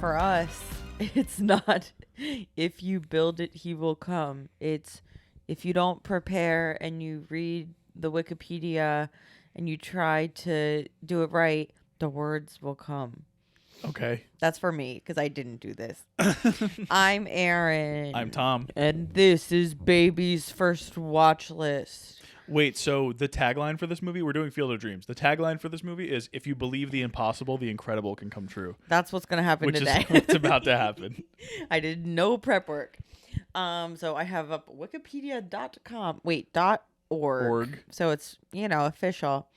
for us, it's not if you build it, he will come. It's if you don't prepare and you read the Wikipedia and you try to do it right, the words will come. Okay. That's for me because I didn't do this. I'm Aaron. I'm Tom. And this is Baby's First Watch List. Wait, so the tagline for this movie, we're doing Field of Dreams. The tagline for this movie is, if you believe the impossible, the incredible can come true. That's what's going to happen today. Which is what's about to happen. I did no prep work. So I have up wikipedia.com. Wait, .org. So it's, official.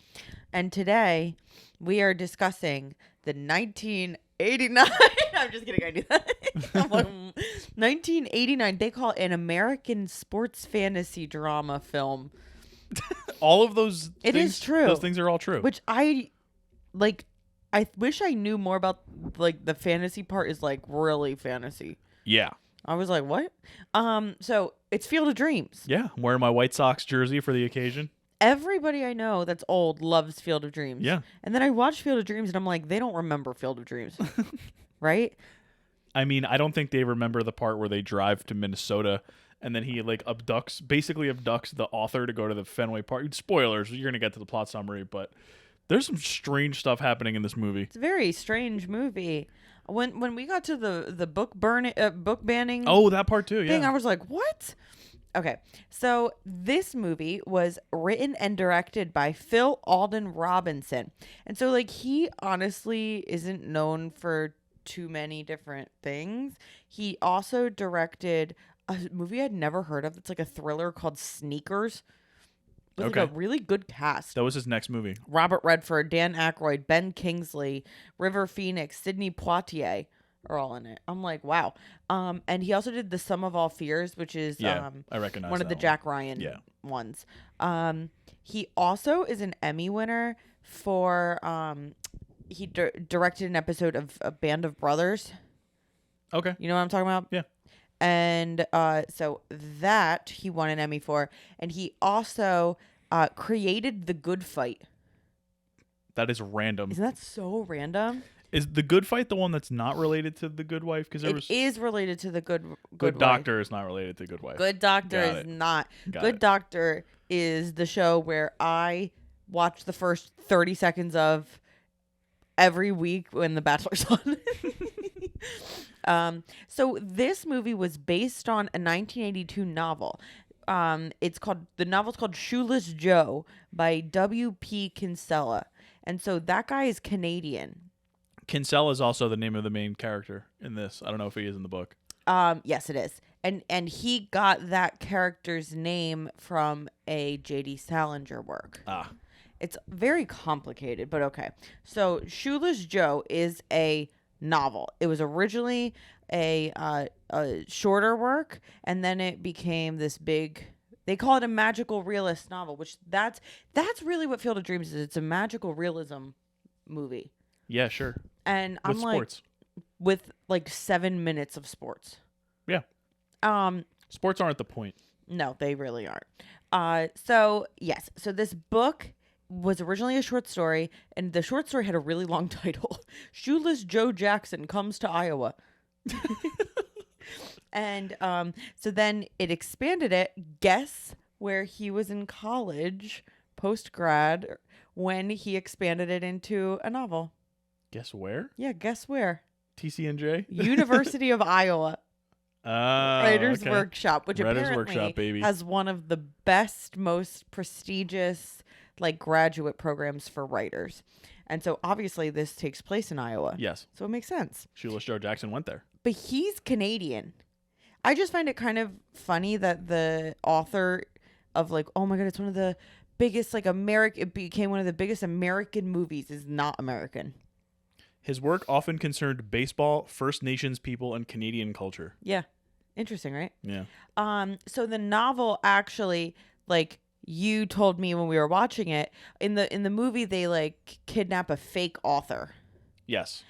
And today we are discussing the 1989. I'm just kidding. I knew that. 1989. They call it an American sports fantasy drama film. All of those It things, is true. Those things are all true. Which I wish I knew more about, the fantasy part is, really fantasy. Yeah. I was like, what? So it's Field of Dreams. Yeah. I'm wearing my White Sox jersey for the occasion. Everybody I know that's old loves Field of Dreams. Yeah. And then I watched Field of Dreams and I'm like, they don't remember Field of Dreams. Right? I mean, I don't think they remember the part where they drive to Minnesota and then he basically abducts the author to go to the Fenway Park. Spoilers, you're going to get to the plot summary, but there's some strange stuff happening in this movie. It's a very strange movie. When we got to the book banning Oh, that part too, thing, yeah. I was like, what? Okay, so this movie was written and directed by Phil Alden Robinson. And so, he honestly isn't known for too many different things. He also directed a movie I'd never heard of. It's like a thriller called Sneakers. With Okay. a really good cast. That was his next movie. Robert Redford, Dan Aykroyd, Ben Kingsley, River Phoenix, Sidney Poitier are all in it. I'm like, wow. And he also did The Sum of All Fears, which is I recognize one of the Jack Ryan ones. He also is an Emmy winner for he directed an episode of A Band of Brothers. Okay. You know what I'm talking about? Yeah. And so that he won an Emmy for. And he also created The Good Fight. That is random. Isn't that so random? Is The Good Fight the one that's not related to The Good Wife? Because It is related to the Good Good Wife. Doctor is not related to Good Wife. Good Doctor Got is it. not. Got Good it. Doctor is the show where I watch the first 30 seconds of every week when The Bachelor's on. So this movie was based on a 1982 novel. The novel's called Shoeless Joe by W.P. Kinsella. And so that guy is Canadian. Kinsella is also the name of the main character in this. I don't know if he is in the book. Yes, it is. And he got that character's name from a J.D. Salinger work. Ah. It's very complicated, but okay. So Shoeless Joe is a novel. It was originally a shorter work, and then it became this big. They call it a magical realist novel, which that's really what Field of Dreams is. It's a magical realism movie. Yeah, sure. And With I'm sports. with 7 minutes of sports. Yeah. Sports aren't the point. No, they really aren't. So this book was originally a short story, and the short story had a really long title. Shoeless Joe Jackson Comes to Iowa. And so then it expanded it. Guess where he was in college, post-grad, when he expanded it into a novel. Guess where? Yeah, guess where? TCNJ? University of Iowa. Writers okay. Workshop, which Writers apparently Workshop, baby. has one of the best, most prestigious graduate programs for writers. And so obviously this takes place in Iowa. Yes. So it makes sense. Shoeless Joe Jackson went there. But he's Canadian. I just find it kind of funny that the author of oh my God, it's one of the biggest it became one of the biggest American movies is not American. His work often concerned baseball, First Nations people, and Canadian culture. Yeah. Interesting, right? Yeah. So the novel actually, you told me when we were watching it, in the movie they kidnap a fake author. Yes.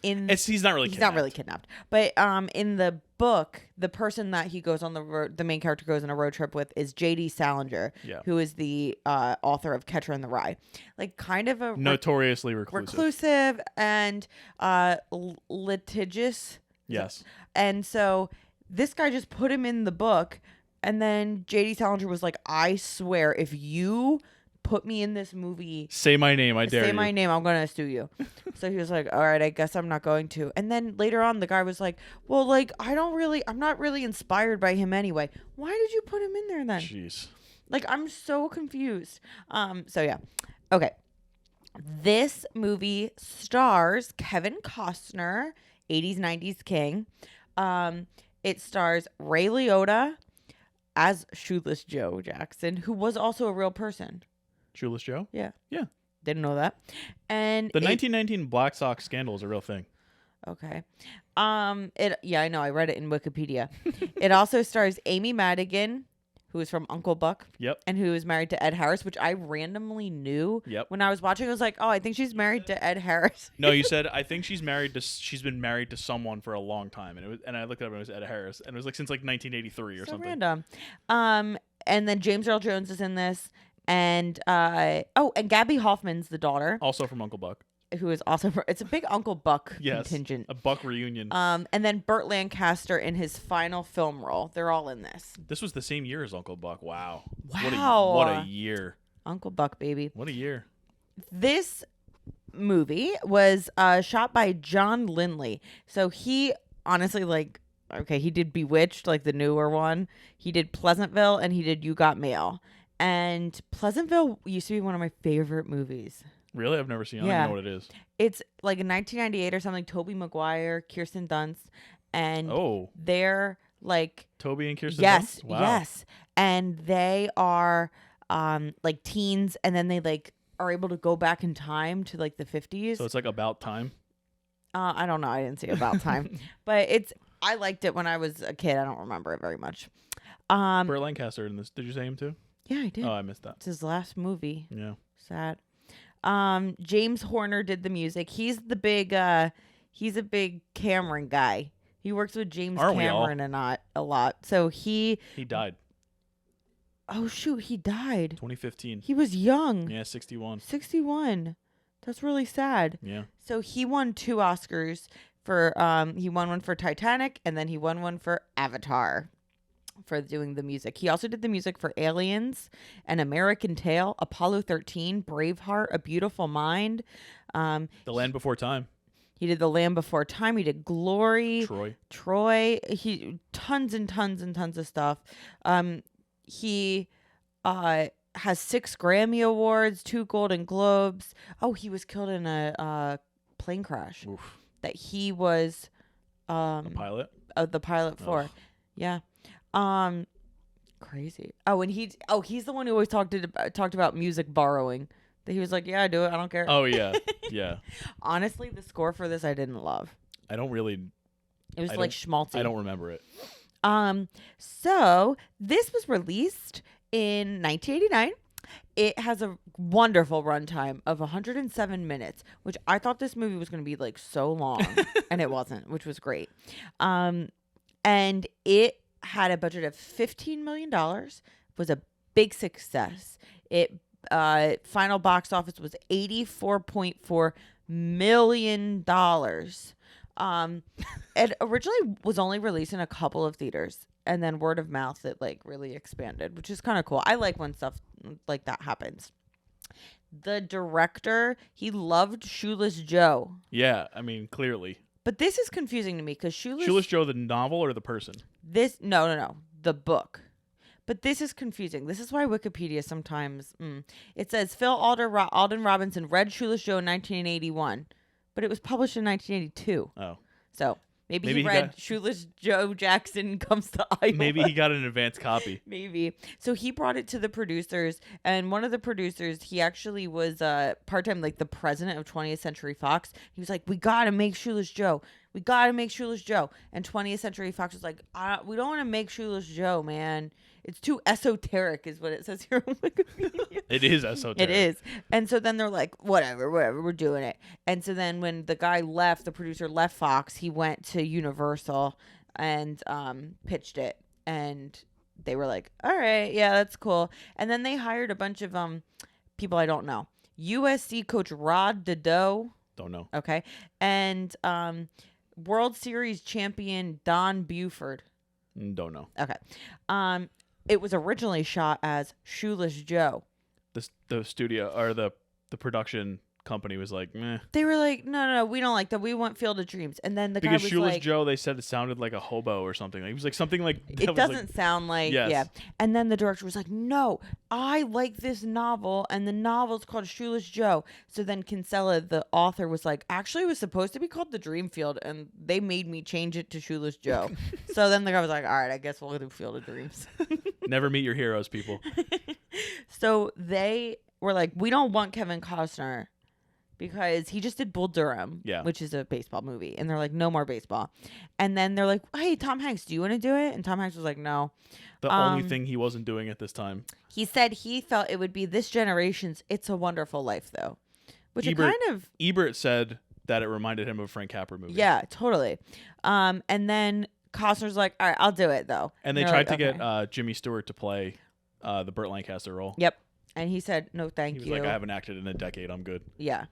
He's He's not really kidnapped. But in the book, the person that he goes on the road, the main character goes on a road trip with, is J.D. Salinger, Yeah. who is the author of Catcher in the Rye. Like, kind of a Notoriously reclusive. and litigious. Yes. And so this guy just put him in the book, and then J.D. Salinger was like, I swear, if you put me in this movie, Say my name, I dare you. say my name, I'm gonna sue you. So he was like, all right, I guess I'm not going to. And then later on, the guy was like, well, like, I'm not really inspired by him anyway. Why did you put him in there then? Jeez. Like, I'm so confused. So yeah. Okay. This movie stars Kevin Costner, 80s, 90s king. It stars Ray Liotta as Shoeless Joe Jackson, who was also a real person. Shoeless Joe? Yeah. Yeah. Didn't know that. And The 1919 Black Sox scandal is a real thing. Okay. I know. I read it in Wikipedia. It also stars Amy Madigan, who is from Uncle Buck. Yep. And who is married to Ed Harris, which I randomly knew. Yep. When I was watching, I was like, oh, I think she's married to Ed Harris. No, you said I think she's been married to someone for a long time, and I looked it up and it was Ed Harris, and it was like since like 1983 or So something. random. And then James Earl Jones is in this, and and Gabby Hoffman's the daughter, Also from Uncle Buck. who is also it's a big Uncle Buck Yes. contingent. A Buck reunion. And then Burt Lancaster in his final film role. They're all in this. This was the same year as Uncle Buck. Wow. Wow. What a year. Uncle Buck, baby. What a year. This movie was shot by John Lindley. So he honestly, like, okay, he did Bewitched, like the newer one. He did Pleasantville, and he did You Got Mail. And Pleasantville used to be one of my favorite movies. Really? I've never seen it. I don't even know what it is. It's like in 1998 or something. Tobey Maguire, Kirsten Dunst, and they're like Toby and Kirsten Yes, Dunst? Wow. yes. And they are like teens, and then they like are able to go back in time to like the 50s. So it's like About Time? I don't know. I didn't see About Time. But I liked it when I was a kid. I don't remember it very much. Burt Lancaster in this. Did you say him too? Yeah, I did. Oh, I missed that. It's his last movie. Yeah. Sad. James Horner did the music. He's a big Cameron guy. He works with James Cameron a lot. So he died. Oh shoot, he died. 2015. He was young. Yeah, 61. 61. That's really sad. Yeah. So he won 2 Oscars for he won one for Titanic, and then he won one for Avatar for doing the music. He also did the music for Aliens, An American Tail, Apollo 13, Braveheart, A Beautiful Mind. The Land Before Time. He did The Land Before Time. He did Glory. Troy. He tons and tons and tons of stuff. He has 6 Grammy Awards, 2 Golden Globes. Oh, he was killed in a plane crash. Oof. That he was A pilot? the pilot for. Ugh. Yeah. Crazy. Oh, and he's the one who always talked about music borrowing. That he was like, yeah, I do it. I don't care. Oh, yeah. Yeah. Honestly, the score for this I didn't love. I don't really. It was like schmaltzy. I don't remember it. So this was released in 1989. It has a wonderful runtime of 107 minutes, which I thought this movie was going to be like so long, and it wasn't, which was great. And it had a budget of $15 million, was a big success. It final box office was $84.4 million. It originally was only released in a couple of theaters, and then word of mouth it like really expanded, which is kind of cool. I like when stuff like that happens. The director, he loved Shoeless Joe. Yeah, I mean, clearly. But this is confusing to me because Shoeless Joe, the novel or the person? No, the book. But this is confusing. This is why Wikipedia sometimes it says Phil Alden Robinson read Shoeless Joe in 1981, but it was published in 1982. Oh, so maybe he read Shoeless Joe Jackson Comes to Iowa. Maybe he got an advance copy. Maybe. So he brought it to the producers, and one of the producers, he actually was part-time, like the president of 20th Century Fox. He was like, we got to make Shoeless Joe. We got to make Shoeless Joe. And 20th Century Fox was like, we don't want to make Shoeless Joe, man. It's too esoteric is what it says here on Wikipedia. It is esoteric. It is. And so then they're like, whatever, we're doing it. And so then when the guy left, the producer left Fox, he went to Universal. and pitched it, and they were like, all right, yeah, that's cool. And then they hired a bunch of people I don't know. USC coach Rod Dedeaux. Don't know. Okay. And World Series champion Don Buford. Don't know. Okay. It was originally shot as Shoeless Joe. The studio or the production company was like, meh. They were like, no, we don't like that. We want Field of Dreams. And then the guy Because was Shoeless like, Joe, they said it sounded like a hobo or something. He was like something like it doesn't sound like, Yes. yeah. And then the director was like, no, I like this novel, and the novel's called Shoeless Joe. So then Kinsella, the author, was like, actually, it was supposed to be called The Dream Field, and they made me change it to Shoeless Joe. So then the guy was like, all right, I guess we'll do Field of Dreams. Never meet your heroes, people. So they were like, we don't want Kevin Costner because he just did Bull Durham, which is a baseball movie. And they're like, no more baseball. And then they're like, hey, Tom Hanks, do you want to do it? And Tom Hanks was like, no. The only thing he wasn't doing at this time. He said he felt it would be this generation's It's a Wonderful Life, though. Which Ebert said that it reminded him of a Frank Capra movie. Yeah, totally. And then Costner's like, all right, I'll do it, though. And they tried to get Jimmy Stewart to play the Burt Lancaster role. Yep. And he said, no, thank you. He was like, I haven't acted in a decade. I'm good. Yeah.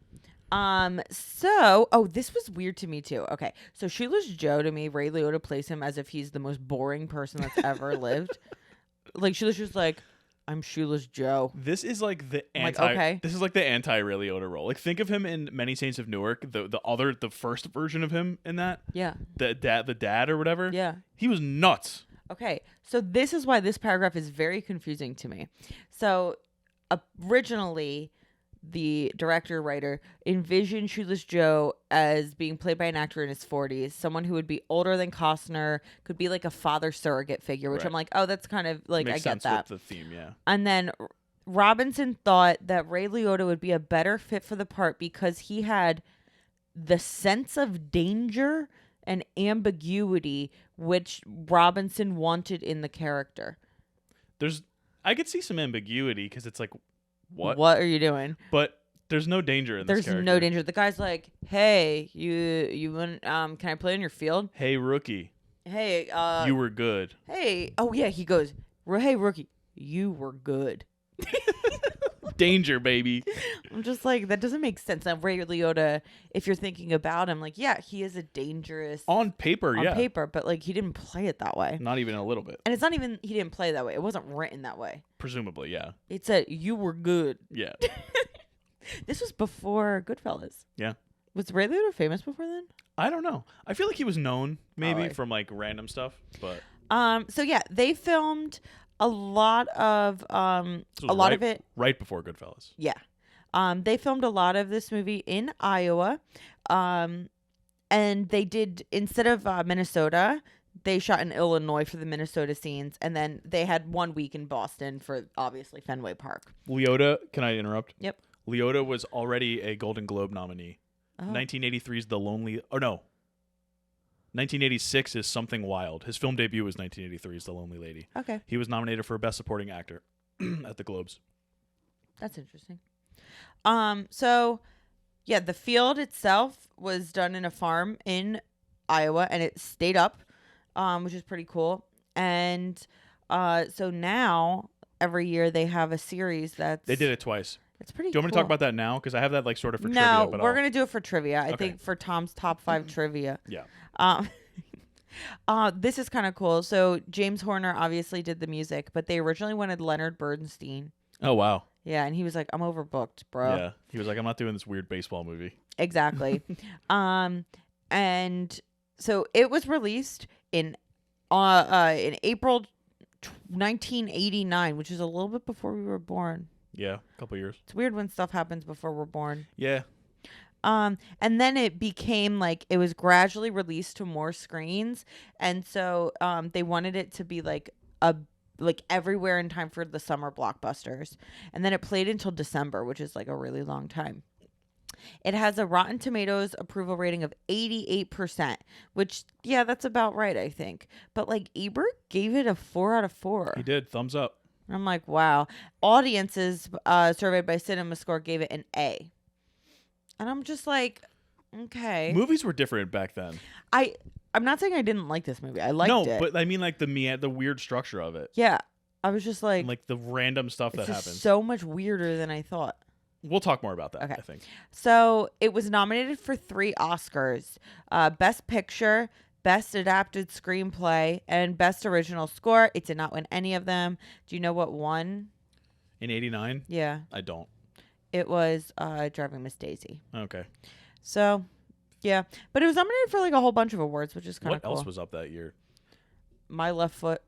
This was weird to me too. Okay. So Shoeless Joe, to me, Ray Liotta plays him as if he's the most boring person that's ever lived. Like Shoeless Joe's like, I'm Shoeless Joe. This is like the This is like the anti-Ray Liotta role. Like think of him in Many Saints of Newark, the first version of him in that. Yeah. The dad or whatever. Yeah. He was nuts. Okay. So this is why this paragraph is very confusing to me. So originally, the writer envisioned Shoeless Joe as being played by an actor in his 40s, someone who would be older than Costner, could be like a father surrogate figure, which I'm like, oh, that's kind of like, Makes I get sense that. with the theme, yeah. And then Robinson thought that Ray Liotta would be a better fit for the part because he had the sense of danger and ambiguity which Robinson wanted in the character. I could see some ambiguity because it's like, what are you doing? But there's no danger in this character. There's no danger. The guy's like, hey, you want, can I play in your field? Hey, rookie. Hey, you were good. Hey, oh yeah, he goes, hey, rookie, you were good. Danger, baby. I'm just like, that doesn't make sense. Now, Ray Liotta, if you're thinking about him, like, yeah, he is a dangerous... On paper, but, like, he didn't play it that way. Not even a little bit. And it's not even he didn't play that way. It wasn't written that way. Presumably, yeah. It said, you were good. Yeah. This was before Goodfellas. Yeah. Was Ray Liotta famous before then? I don't know. I feel like he was known, maybe, from, like, random stuff, but... So, yeah, they filmed... a lot of it right before Goodfellas. Yeah. They filmed a lot of this movie in Iowa. And they did, instead of Minnesota, they shot in Illinois for the Minnesota scenes, and then they had 1 week in Boston for obviously Fenway Park. Liotta, can I interrupt? Yep. Liotta was already a Golden Globe nominee. 1983's The Lonely 1986 is Something Wild. His film debut was 1983's The Lonely Lady. Okay. He was nominated for Best Supporting Actor at the Globes. That's interesting. So, yeah, the field itself was done in a farm in Iowa, and it stayed up, which is pretty cool. And so now, every year, they have a series that's... They did it twice. It's pretty Do you want me to talk about that now? Because I have that like sort of for trivia. No, but we're going to do it for trivia. I think for Tom's top 5 trivia. Yeah. This is kind of cool. So James Horner obviously did the music, but they originally wanted Leonard Bernstein. Oh, wow. Yeah, and he was like, I'm overbooked, bro. Yeah. He was like, I'm not doing this weird baseball movie. Exactly. And so it was released in April 1989, which is a little bit before we were born. Yeah, a couple years. It's weird when stuff happens before we're born. Yeah. And then it became like it was gradually released to more screens, and so they wanted it to be like everywhere in time for the summer blockbusters. And then it played until December, which is like a really long time. It has a Rotten Tomatoes approval rating of 88%, which, yeah, that's about right, I think. But like Ebert gave it a 4 out of 4. He did. Thumbs up. I'm like, wow. Audiences surveyed by CinemaScore gave it an A. And I'm just like, okay. Movies were different back then. I'm not saying I didn't like this movie. I liked No, it. but I mean like the weird structure of it. Yeah. I was just like, And like the random stuff that this is happens. so much weirder than I thought. We'll talk more about that, Okay. I think. So it was nominated for 3 Oscars: Best Picture, Best Adapted Screenplay, and Best Original Score. It did not win any of them. Do you know what won? In 89? Yeah. I don't. It was Driving Miss Daisy. Okay. So, yeah. But it was nominated for like a whole bunch of awards, which is kind of What cool. else was up that year? My Left Foot.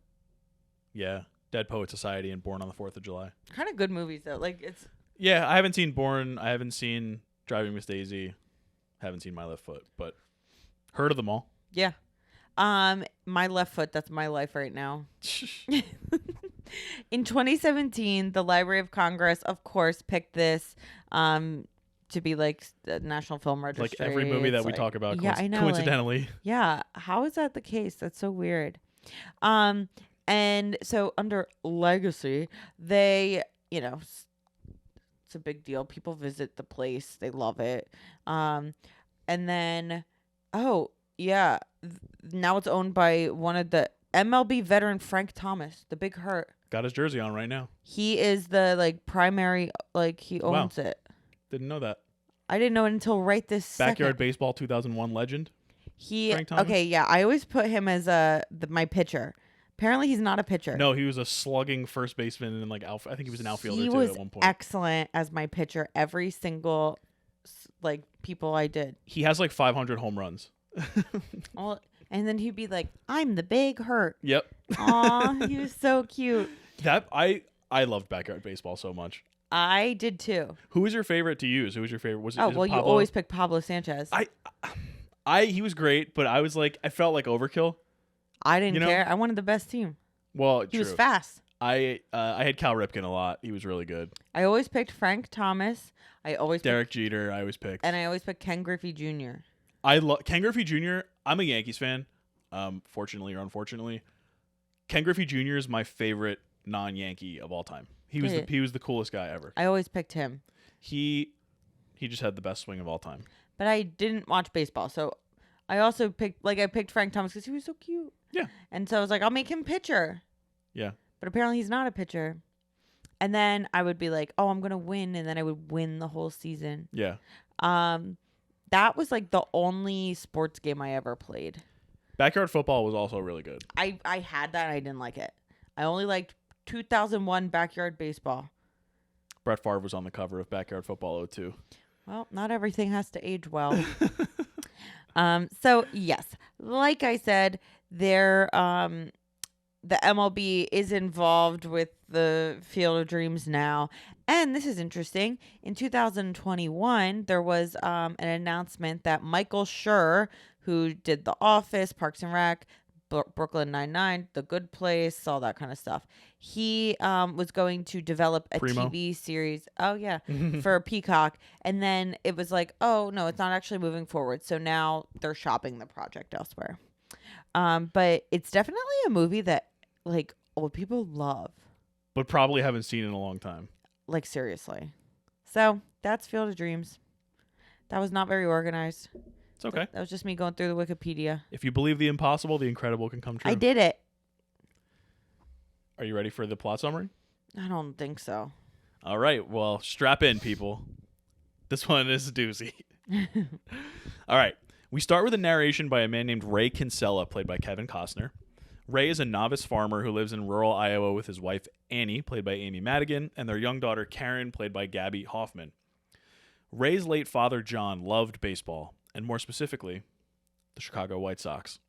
Yeah. Dead Poet Society and Born on the 4th of July. Kind of good movies, though. Like, it's... Yeah, I haven't seen Born. I haven't seen Driving Miss Daisy. Haven't seen My Left Foot, but heard of them all. Yeah. My Left Foot, that's my life right now. In 2017, the Library of Congress, of course, picked this to be like the National Film Registry. Like every movie that It's we like- talk about, yeah, I know, coincidentally. Yeah. How is that the case? That's so weird. And so under Legacy, they, you know, it's a big deal. People visit the place. They love it. And then, oh, yeah. Now it's owned by one of the MLB veteran, Frank Thomas, the Big Hurt. Got his jersey on right now. He is the like primary, like he owns it. Didn't know that. I didn't know it until right this Backyard second. Baseball 2001 legend. He Frank Thomas? okay, yeah. I always put him as my pitcher. Apparently, he's not a pitcher. No, he was a slugging first baseman and like I think he was an outfielder He too was at one point. excellent as my pitcher. Every single like people I did. He has like 500 home runs. Well, and then he'd be like, "I'm the Big Hurt." Yep. Aw, he was so cute. That I loved Backyard Baseball so much. I did too. Who was your favorite to use? Who was your favorite? Was it? Oh is it well, you Pablo? always pick Pablo Sanchez. He was great, but I was like, I felt like overkill. I didn't you know- care. I wanted the best team. Well, He true. was fast. I had Cal Ripken a lot. He was really good. I always picked Frank Thomas. I always Derek Jeter, I always picked. and I always picked Ken Griffey Jr. I love Ken Griffey Jr. I'm a Yankees fan. Fortunately or unfortunately, Ken Griffey Jr. is my favorite non-Yankee of all time. He was the coolest guy ever. I always picked him. He just had the best swing of all time. But I didn't watch baseball, so I also picked Frank Thomas because he was so cute. Yeah. And so I was like, I'll make him pitcher. Yeah. But apparently he's not a pitcher. And then I would be like, oh, I'm gonna win, and then I would win the whole season. Yeah. That was like the only sports game I ever played. Backyard football was also really good. I had that. And I didn't like it. I only liked 2001 Backyard Baseball. Brett Favre was on the cover of Backyard Football 02. Well, not everything has to age well. So yes, like I said, the MLB is involved with the Field of Dreams now. And this is interesting. In 2021, there was an announcement that Michael Schur, who did The Office, Parks and Rec, Brooklyn Nine-Nine, The Good Place, all that kind of stuff. He was going to develop a Primo. TV series. Oh, yeah, for Peacock. And then it was like, oh, no, it's not actually moving forward. So now they're shopping the project elsewhere. But it's definitely a movie that, like, old people love. But probably haven't seen in a long time. Like, seriously. So that's Field of Dreams. That was not very organized. It's okay. That was just me going through the Wikipedia. If you believe the impossible, the incredible can come true. I did it. Are you ready for the plot summary? I don't think so. All right. Well, strap in, people. This one is a doozy. All right. We start with a narration by a man named Ray Kinsella, played by Kevin Costner. Ray is a novice farmer who lives in rural Iowa with his wife, Annie, played by Amy Madigan, and their young daughter, Karen, played by Gabby Hoffman. Ray's late father, John, loved baseball, and more specifically, the Chicago White Sox.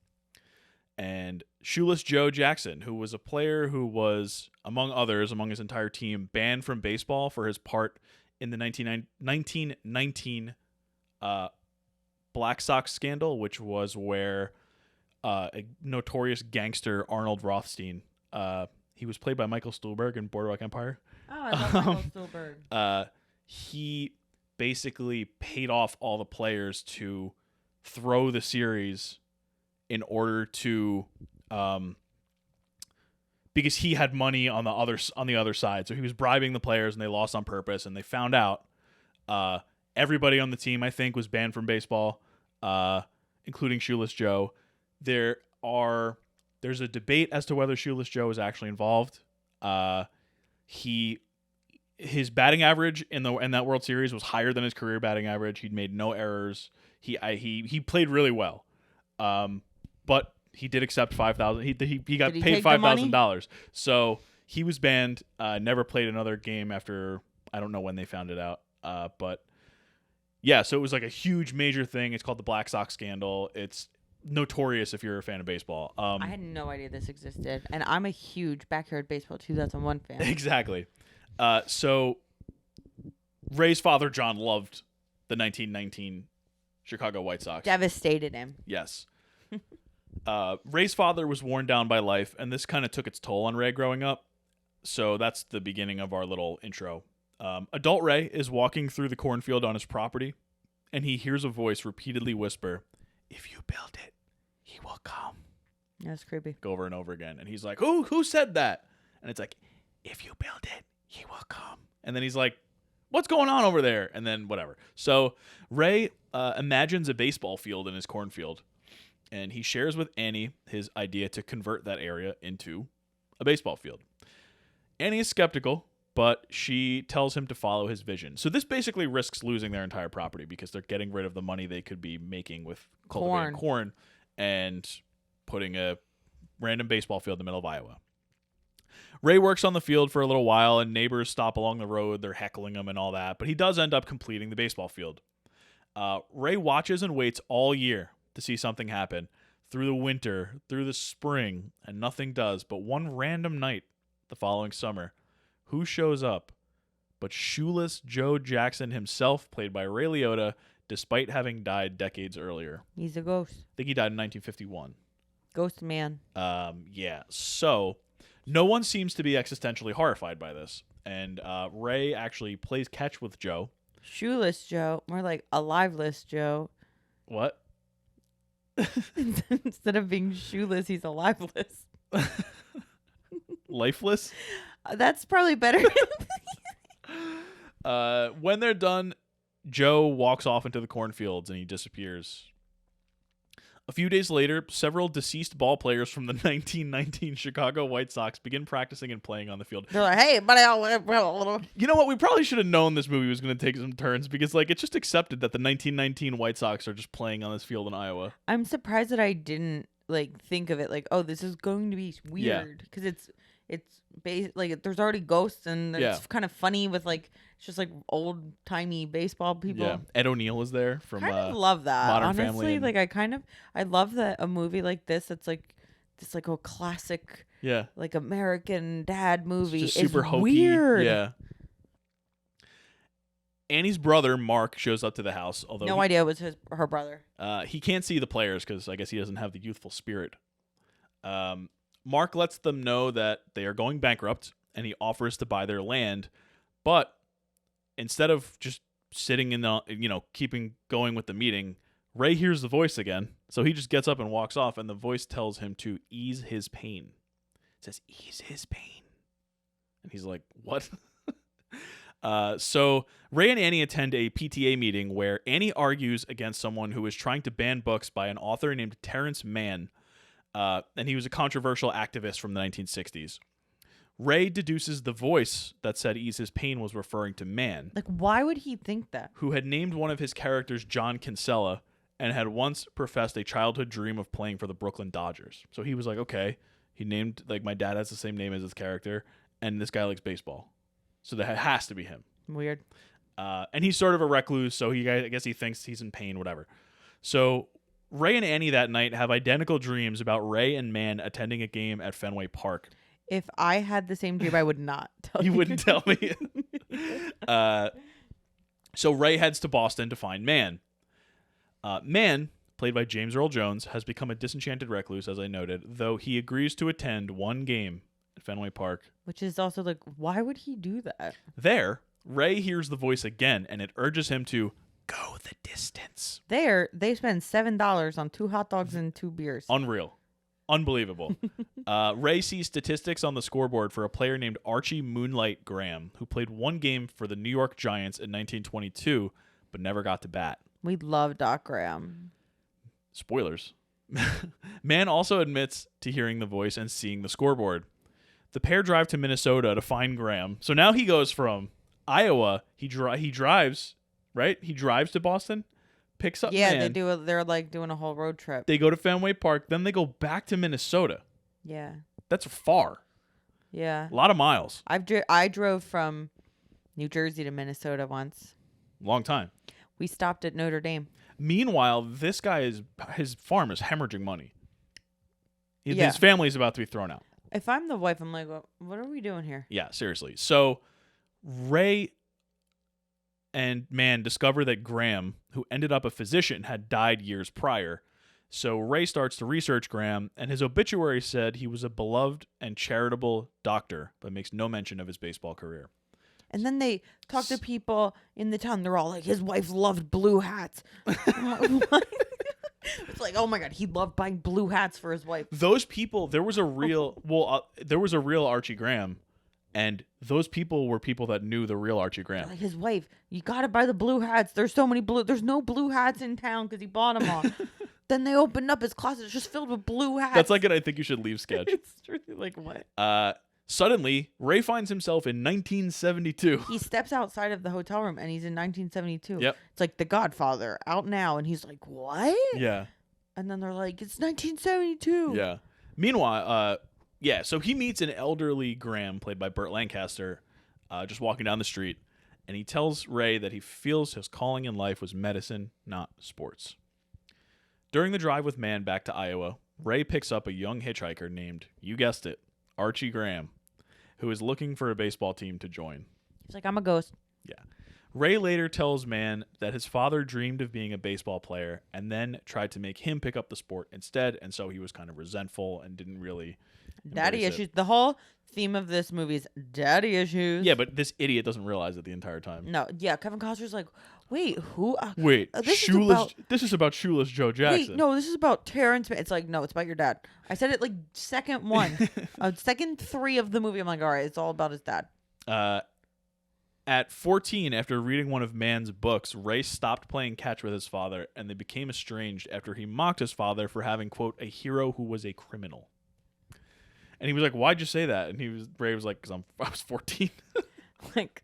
And Shoeless Joe Jackson, who was a player who was, among others, among his entire team, banned from baseball for his part in the 1919 Black Sox scandal, which was where a notorious gangster, Arnold Rothstein, he was played by Michael Stuhlbarg in Boardwalk Empire. Oh, I love Michael Stuhlbarg. He basically paid off all the players to throw the series in order to because he had money on the other side. So he was bribing the players and they lost on purpose, and they found out everybody on the team, I think, was banned from baseball, including Shoeless Joe. there's a debate as to whether Shoeless Joe is actually involved. His batting average in that World Series was higher than his career batting average. He'd made no errors. He played really well. But he did accept $5,000. He got paid $5,000. So he was banned. Never played another game after. I don't know when they found it out. But yeah, so it was like a huge major thing. It's called the Black Sox scandal. It's notorious if you're a fan of baseball. I had no idea this existed, and I'm a huge Backyard Baseball 2001 fan. Exactly. So Ray's father, John, loved the 1919 Chicago White Sox. Devastated him. Yes. Ray's father was worn down by life, and this kind of took its toll on Ray growing up. So that's the beginning of our little intro. Adult Ray is walking through the cornfield on his property, and he hears a voice repeatedly whisper, "If you build it, he will come." That's creepy. Go over and over again. And he's like, Who said that? And it's like, "If you build it, he will come." And then he's like, "What's going on over there?" And then whatever. So Ray imagines a baseball field in his cornfield, and he shares with Annie his idea to convert that area into a baseball field. Annie is skeptical, but she tells him to follow his vision. So this basically risks losing their entire property because they're getting rid of the money they could be making with cultivating corn and putting a random baseball field in the middle of Iowa. Ray works on the field for a little while, and neighbors stop along the road. They're heckling him and all that, but he does end up completing the baseball field. Ray watches and waits all year to see something happen, through the winter, through the spring, and nothing does. But one random night the following summer, who shows up but Shoeless Joe Jackson himself, played by Ray Liotta, despite having died decades earlier. He's a ghost. I think he died in 1951. Ghost man. Yeah. So no one seems to be existentially horrified by this. And Ray actually plays catch with Joe. Shoeless Joe. More like aliveless Joe. What? Instead of being shoeless, he's aliveless. Lifeless? That's probably better. When they're done, Joe walks off into the cornfields and he disappears. A few days later, several deceased ball players from the 1919 Chicago White Sox begin practicing and playing on the field. They're like, "Hey, buddy, I'll." You know what? We probably should have known this movie was going to take some turns because, like, it's just accepted that the 1919 White Sox are just playing on this field in Iowa. I'm surprised that I didn't think of it like, oh, this is going to be weird because it's like there's already ghosts and it's kind of funny with it's just like old timey baseball people. Yeah, Ed O'Neill is there from. I kind of love that. Modern Honestly, Family I love that a movie like this. That's like this a classic. Yeah. Like American dad movie. It's just super hokey. Weird. Yeah. Annie's brother Mark shows up to the house, although no idea it was her brother. He can't see the players because I guess he doesn't have the youthful spirit. Mark lets them know that they are going bankrupt, and he offers to buy their land, but instead of just sitting in the keeping going with the meeting, Ray hears the voice again, so he just gets up and walks off, and the voice tells him to ease his pain. It says ease his pain, and he's like, "What?" So Ray and Annie attend a PTA meeting where Annie argues against someone who is trying to ban books by an author named Terrence Mann, and he was a controversial activist from the 1960s. Ray deduces the voice that said ease his pain was referring to Mann. Like, why would he think that? Who had named one of his characters John Kinsella and had once professed a childhood dream of playing for the Brooklyn Dodgers. So he was like, okay, he named, my dad has the same name as his character, and this guy likes baseball. So that has to be him. Weird. And he's sort of a recluse, so I guess he thinks he's in pain, whatever. So Ray and Annie that night have identical dreams about Ray and Mann attending a game at Fenway Park. If I had the same dream, I would not tell you. You wouldn't tell me. So Ray heads to Boston to find Mann. Mann, played by James Earl Jones, has become a disenchanted recluse, as I noted, though he agrees to attend one game at Fenway Park. Which is also why would he do that? There, Ray hears the voice again, and it urges him to go the distance. There, they spend $7 on 2 hot dogs and 2 beers. Unreal. Unbelievable. Ray sees statistics on the scoreboard for a player named Archie Moonlight Graham, who played one game for the New York Giants in 1922, but never got to bat. We love Doc Graham. Spoilers. Man also admits to hearing the voice and seeing the scoreboard. The pair drive to Minnesota to find Graham. So now he goes from Iowa. He drives, right? He drives to Boston, picks up Yeah, Man. they're like doing a whole road trip. They go to Fenway Park. Then they go back to Minnesota. Yeah. That's far. Yeah. A lot of miles. I drove from New Jersey to Minnesota once. Long time. We stopped at Notre Dame. Meanwhile, this guy his farm is hemorrhaging money. Yeah. His family's about to be thrown out. If I'm the wife, I'm like, what are we doing here? Yeah, seriously. So Ray and Man discover that Graham, who ended up a physician, had died years prior. So Ray starts to research Graham, and his obituary said he was a beloved and charitable doctor, but makes no mention of his baseball career. And then they talk to people in the town. They're all like, his wife loved blue hats. What? It's like, oh my God, he loved buying blue hats for his wife. Those people, there was a real Archie Graham, and those people were people that knew the real Archie Graham. Like his wife, you got to buy the blue hats. There's no blue hats in town because he bought them all. Then they opened up his closet. It's just filled with blue hats. That's like an I think you should leave sketch. It's really like what? Suddenly, Ray finds himself in 1972. He steps outside of the hotel room and he's in 1972. Yep. It's like The Godfather out now. And he's like, what? Yeah. And then they're like, it's 1972. Yeah. Meanwhile, so he meets an elderly Graham, played by Burt Lancaster, just walking down the street. And he tells Ray that he feels his calling in life was medicine, not sports. During the drive with Man back to Iowa, Ray picks up a young hitchhiker named, you guessed it, Archie Graham, who is looking for a baseball team to join. He's like, I'm a ghost. Yeah. Ray later tells Man that his father dreamed of being a baseball player and then tried to make him pick up the sport instead, and so he was kind of resentful and didn't really Daddy embrace issues. it. The whole theme of this movie is daddy issues. Yeah, but this idiot doesn't realize it the entire time. No, yeah, Kevin Costner's like, wait, who? Wait, this is about Shoeless Joe Jackson. Wait, no, this is about Terrence. It's like, no, it's about your dad. I said it like second one, second three of the movie. I'm like, all right, it's all about his dad. At 14, after reading one of Man's books, Ray stopped playing catch with his father, and they became estranged after he mocked his father for having, quote, a hero who was a criminal. And he was like, why'd you say that? And Ray was like, because I was 14. Like,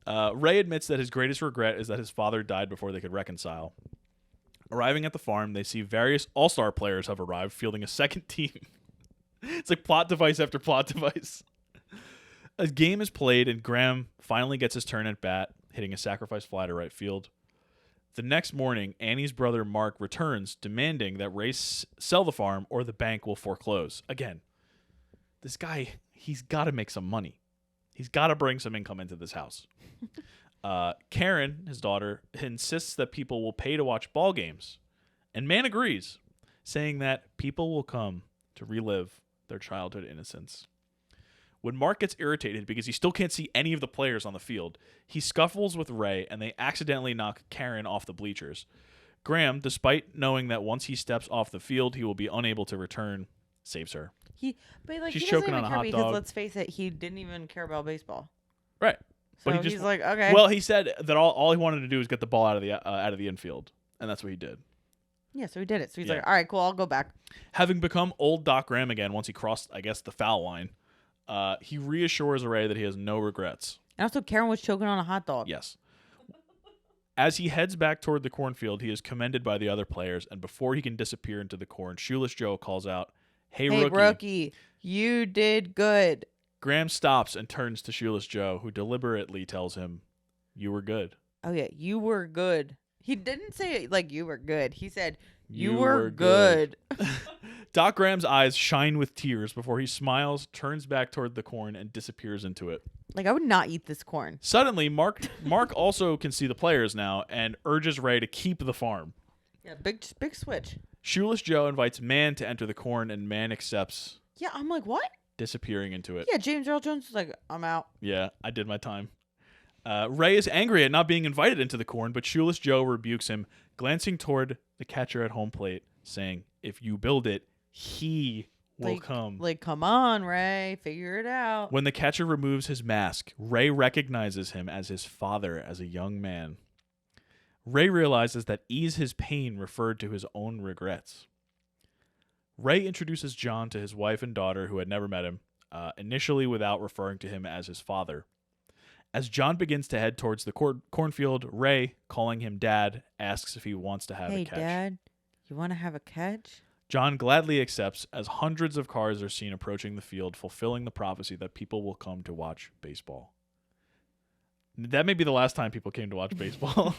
Ray admits that his greatest regret is that his father died before they could reconcile. Arriving at the farm, they see various all-star players have arrived, fielding a second team. It's like plot device after plot device. A game is played, and Graham finally gets his turn at bat, hitting a sacrifice fly to right field. The next morning, Annie's brother Mark returns, demanding that Ray sell the farm or the bank will foreclose. Again, this guy, he's got to make some money. He's got to bring some income into this house. Karen, his daughter, insists that people will pay to watch ball games, and Man agrees, saying that people will come to relive their childhood innocence. When Mark gets irritated because he still can't see any of the players on the field, he scuffles with Ray and they accidentally knock Karen off the bleachers. Graham, despite knowing that once he steps off the field he will be unable to return, saves her. She's She's he choking doesn't even on a care hot because dog. let's face it, he didn't even care about baseball. Right. So But he's like, okay. Well, he said that all he wanted to do was get the ball out of the infield, and that's what he did. yeah, so he did it. So he's Yeah. like, all right, cool, I'll go back. Having become old Doc Graham again once he crossed, I guess, the foul line, he reassures Ray that he has no regrets. And also, Karen was choking on a hot dog. Yes. As he heads back toward the cornfield, he is commended by the other players, and before he can disappear into the corn, Shoeless Joe calls out, Hey, rookie, you did good. Graham stops and turns to Shoeless Joe, who deliberately tells him, You were good. Oh, yeah, you were good. He didn't say it like you were good. He said, you were were good. Doc Graham's eyes shine with tears before he smiles, turns back toward the corn, and disappears into it. Like, I would not eat this corn. Suddenly, Mark also can see the players now and urges Ray to keep the farm. Yeah, big switch. Shoeless Joe invites Man to enter the corn, and Man accepts, Yeah, I'm like, what? disappearing into it. Yeah, James Earl Jones is like, I'm out. Yeah, I did my time. Ray is angry at not being invited into the corn, but Shoeless Joe rebukes him, glancing toward the catcher at home plate, saying, If you build it, he will come. Like, come on, Ray, figure it out. When the catcher removes his mask, Ray recognizes him as his father as a young man. Ray realizes that ease his pain referred to his own regrets. Ray introduces John to his wife and daughter who had never met him, initially without referring to him as his father. As John begins to head towards the cornfield, Ray, calling him Dad, asks if he wants to have a Hey, catch. Dad, you want to have a catch? John gladly accepts as hundreds of cars are seen approaching the field, fulfilling the prophecy that people will come to watch baseball. That may be the last time people came to watch baseball.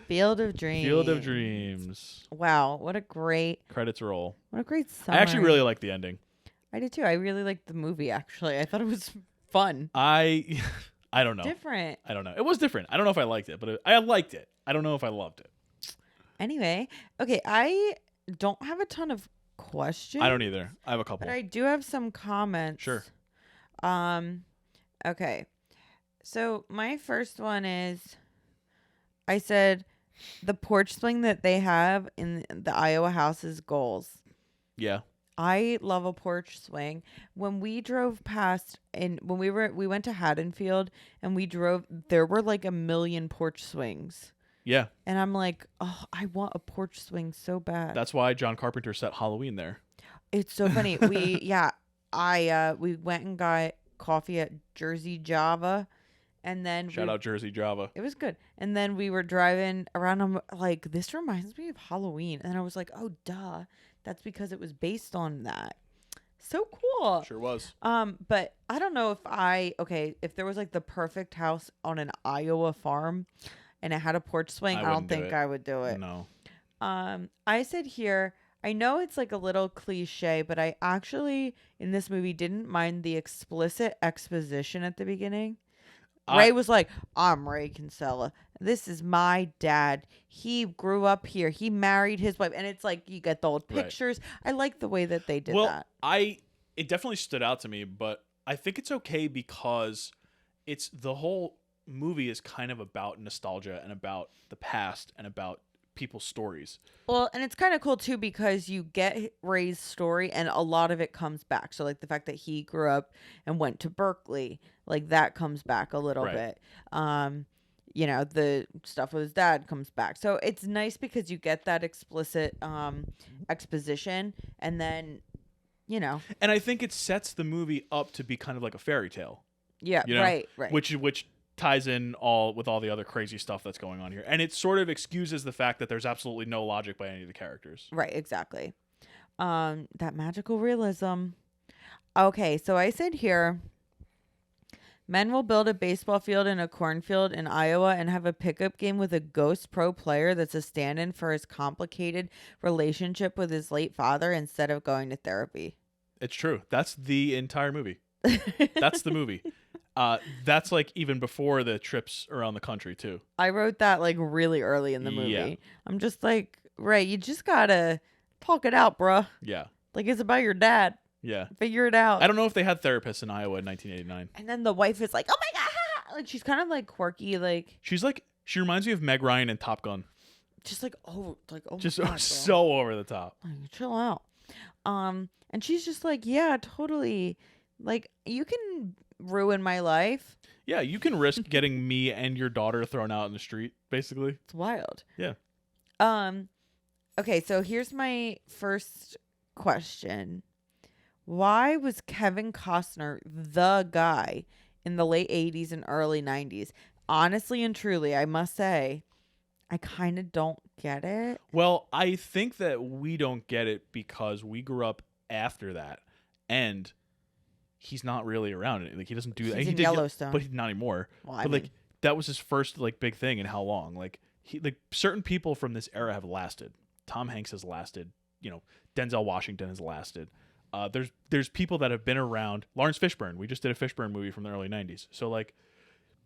Field of Dreams. Field of Dreams. Wow, what a great Credits roll. summary. I actually really like the ending. I did too. I really liked the movie, actually. I thought it was fun. I don't know. Different. I don't know. It was different. I don't know if I liked it, but I liked it. I don't know if I loved it. Anyway, okay, I don't have a ton of questions. I don't either. I have a couple. But I do have some comments. Sure. Okay. So my first one is, I said the porch swing that they have in the Iowa house is goals. Yeah. I love a porch swing. When we drove past and when we went to Haddonfield and we drove, there were like a million porch swings. Yeah. And I'm like, oh, I want a porch swing so bad. That's why John Carpenter set Halloween there. It's so funny. We went and got coffee at Jersey Java, and then Shout out Jersey Java. it was good. And then we were driving around. I'm like, this reminds me of Halloween, and I was like, oh, duh, that's because it was based on that. So cool. Sure was. But I don't know if there was like the perfect house on an Iowa farm, and it had a porch swing. I don't think I would do it. No. I said here, I know it's like a little cliche, but I actually, in this movie, didn't mind the explicit exposition at the beginning. Ray was like, I'm Ray Kinsella. This is my dad. He grew up here. He married his wife. And it's like, you get the old pictures. Right. I like the way that they did that. It definitely stood out to me, but I think it's okay because it's the whole movie is kind of about nostalgia and about the past and about people's stories. Well, and it's kind of cool too because you get Ray's story and a lot of it comes back. So like the fact that he grew up and went to Berkeley, like that comes back a little bit. You know, the stuff with his dad comes back. So it's nice because you get that explicit exposition and then, you know. And I think it sets the movie up to be kind of like a fairy tale. Yeah, you know? Right. Which ties in with all the other crazy stuff that's going on here. And it sort of excuses the fact that there's absolutely no logic by any of the characters. Right, exactly. That magical realism. Okay, so I said here, men will build a baseball field in a cornfield in Iowa and have a pickup game with a ghost pro player that's a stand-in for his complicated relationship with his late father instead of going to therapy. It's true. That's the entire movie. That's the movie. That's like even before the trips around the country too. I wrote that like really early in the movie. Yeah. I'm just like, Ray, you just gotta talk it out, bruh. Yeah. Like it's about your dad. Yeah. Figure it out. I don't know if they had therapists in Iowa in 1989. And then the wife is like, oh my God. Like she's kind of like quirky. Like she reminds me of Meg Ryan in Top Gun. Just like, oh just my God, so over the top. Like, chill out. And she's just like, yeah, totally. Like you can ruin my life. Yeah, you can risk getting me and your daughter thrown out in the street, basically. It's wild. Yeah. Okay, so here's my first question. Why was Kevin Costner the guy in the late 80s and early 90s? Honestly and truly, I must say, I kind of don't get it. Well, I think that we don't get it because we grew up after that, and he's not really around it. Like he doesn't do that. He's He in did, Yellowstone, but not anymore. Well, but like that was his first like big thing in how long? Like certain people from this era have lasted. Tom Hanks has lasted. You know, Denzel Washington has lasted. There's people that have been around. Lawrence Fishburne. We just did a Fishburne movie from the early 90s. So like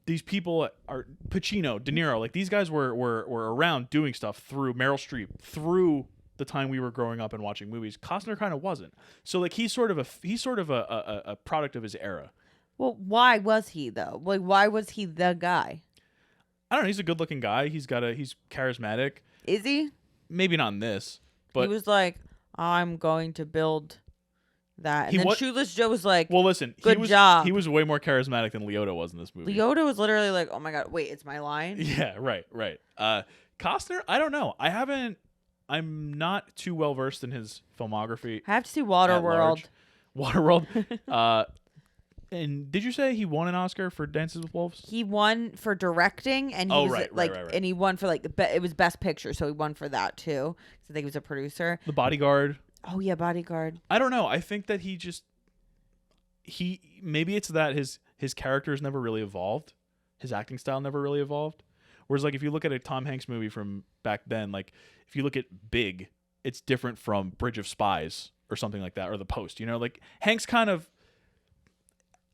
these people are Pacino, De Niro. Like these guys were around doing stuff through Meryl Streep, through the time we were growing up and watching movies. Costner kind of wasn't. So like he's sort of a product of his era. Well, why was he though? Like why was he the guy? I don't know. He's a good-looking guy. He's charismatic. Is he? Maybe not in this, but he was like, I'm going to build that. And then Shoeless Joe was like, well, listen, good job. He was way more charismatic than Leota was in this movie. Leota was literally like, oh my God, wait, it's my line? Yeah, right. Costner, I don't know. I haven't I'm not too well versed in his filmography. I have to see at Waterworld. large. Waterworld. And did you say he won an Oscar for Dances with Wolves? He won for directing, and he was right. and he won for like it was Best Picture, so he won for that too. So I think he was a producer. The Bodyguard. Oh yeah, Bodyguard. I don't know. I think that maybe it's that his characters never really evolved. His acting style never really evolved. Whereas like if you look at a Tom Hanks movie from back then, like if you look at Big, it's different from Bridge of Spies or something like that, or The Post. You know, like Hanks kind of,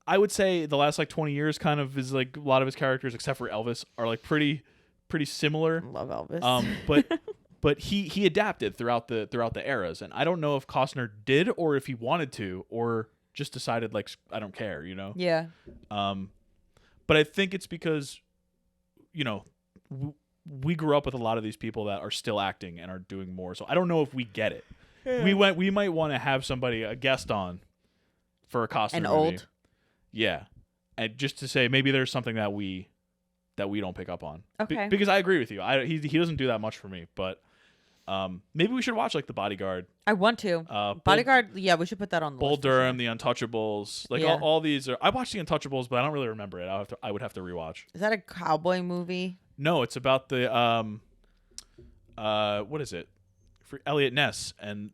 I would say the last like 20 years kind of is like a lot of his characters, except for Elvis, are like pretty similar. Love Elvis. But he adapted throughout the eras, and I don't know if Costner did or if he wanted to or just decided like I don't care, you know. Yeah. But I think it's because, you know, we grew up with a lot of these people that are still acting and are doing more. So I don't know if we get it. Yeah. We might want to have a guest on for a Costner movie. Old. Yeah, and just to say maybe there's something that we don't pick up on. Okay. Because I agree with you. He doesn't do that much for me, but maybe we should watch like The Bodyguard. I want to. Bodyguard. Yeah, we should put that on the Bull list. Durham, The Untouchables, like all these are. I watched The Untouchables, but I don't really remember it. I would have to rewatch. Is that a cowboy movie? No, it's about the what is it? For Elliot Ness and